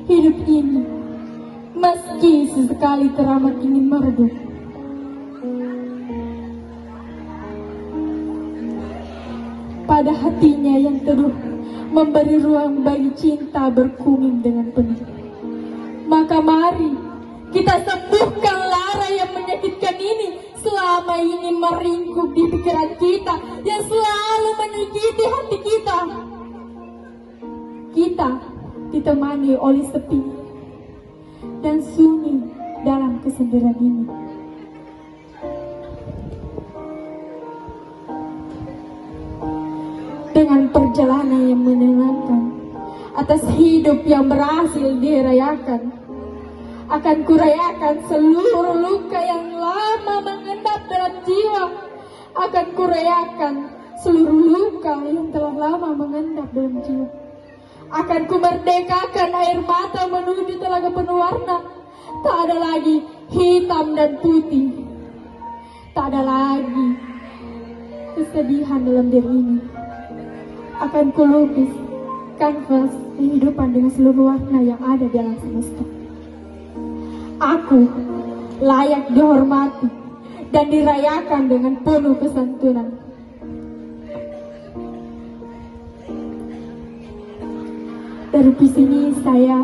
hidup ini, meski sesekali teramat ingin meredup. Pada hatinya yang teduh memberi ruang bagi cinta berkuming dengan penuh. Maka mari kita sembuhkan lara yang menyakitkan ini, selama ini meringkuk di pikiran kita, yang selalu menyakiti hati kita. Kita ditemani oleh sepi dan sunyi dalam kesendirian ini. Dengan perjalanan yang menyenangkan atas hidup yang berhasil dirayakan, akan kurayakan seluruh luka yang lama mengendap dalam jiwa. Akan kurayakan seluruh luka yang telah lama mengendap dalam jiwa. Akan kumerdekakan air mata menuju telaga penuh warna. Tak ada lagi hitam dan putih. Tak ada lagi kesedihan dalam diri ini. Akan kulukis kanvas kehidupan dengan seluruh warna yang ada di alam semesta. Aku layak dihormati dan dirayakan dengan penuh kesantunan. Dari sini saya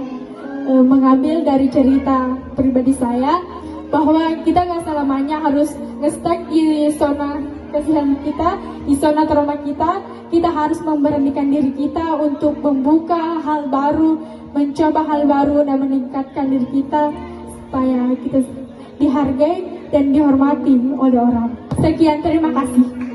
mengambil dari cerita pribadi saya bahwa kita nggak selamanya harus nge-stuck di zona kasihan kita, di zona trauma kita. Kita harus memberanikan diri kita untuk membuka hal baru, mencoba hal baru dan meningkatkan diri kita supaya kita dihargai dan dihormati oleh orang. Sekian, terima kasih.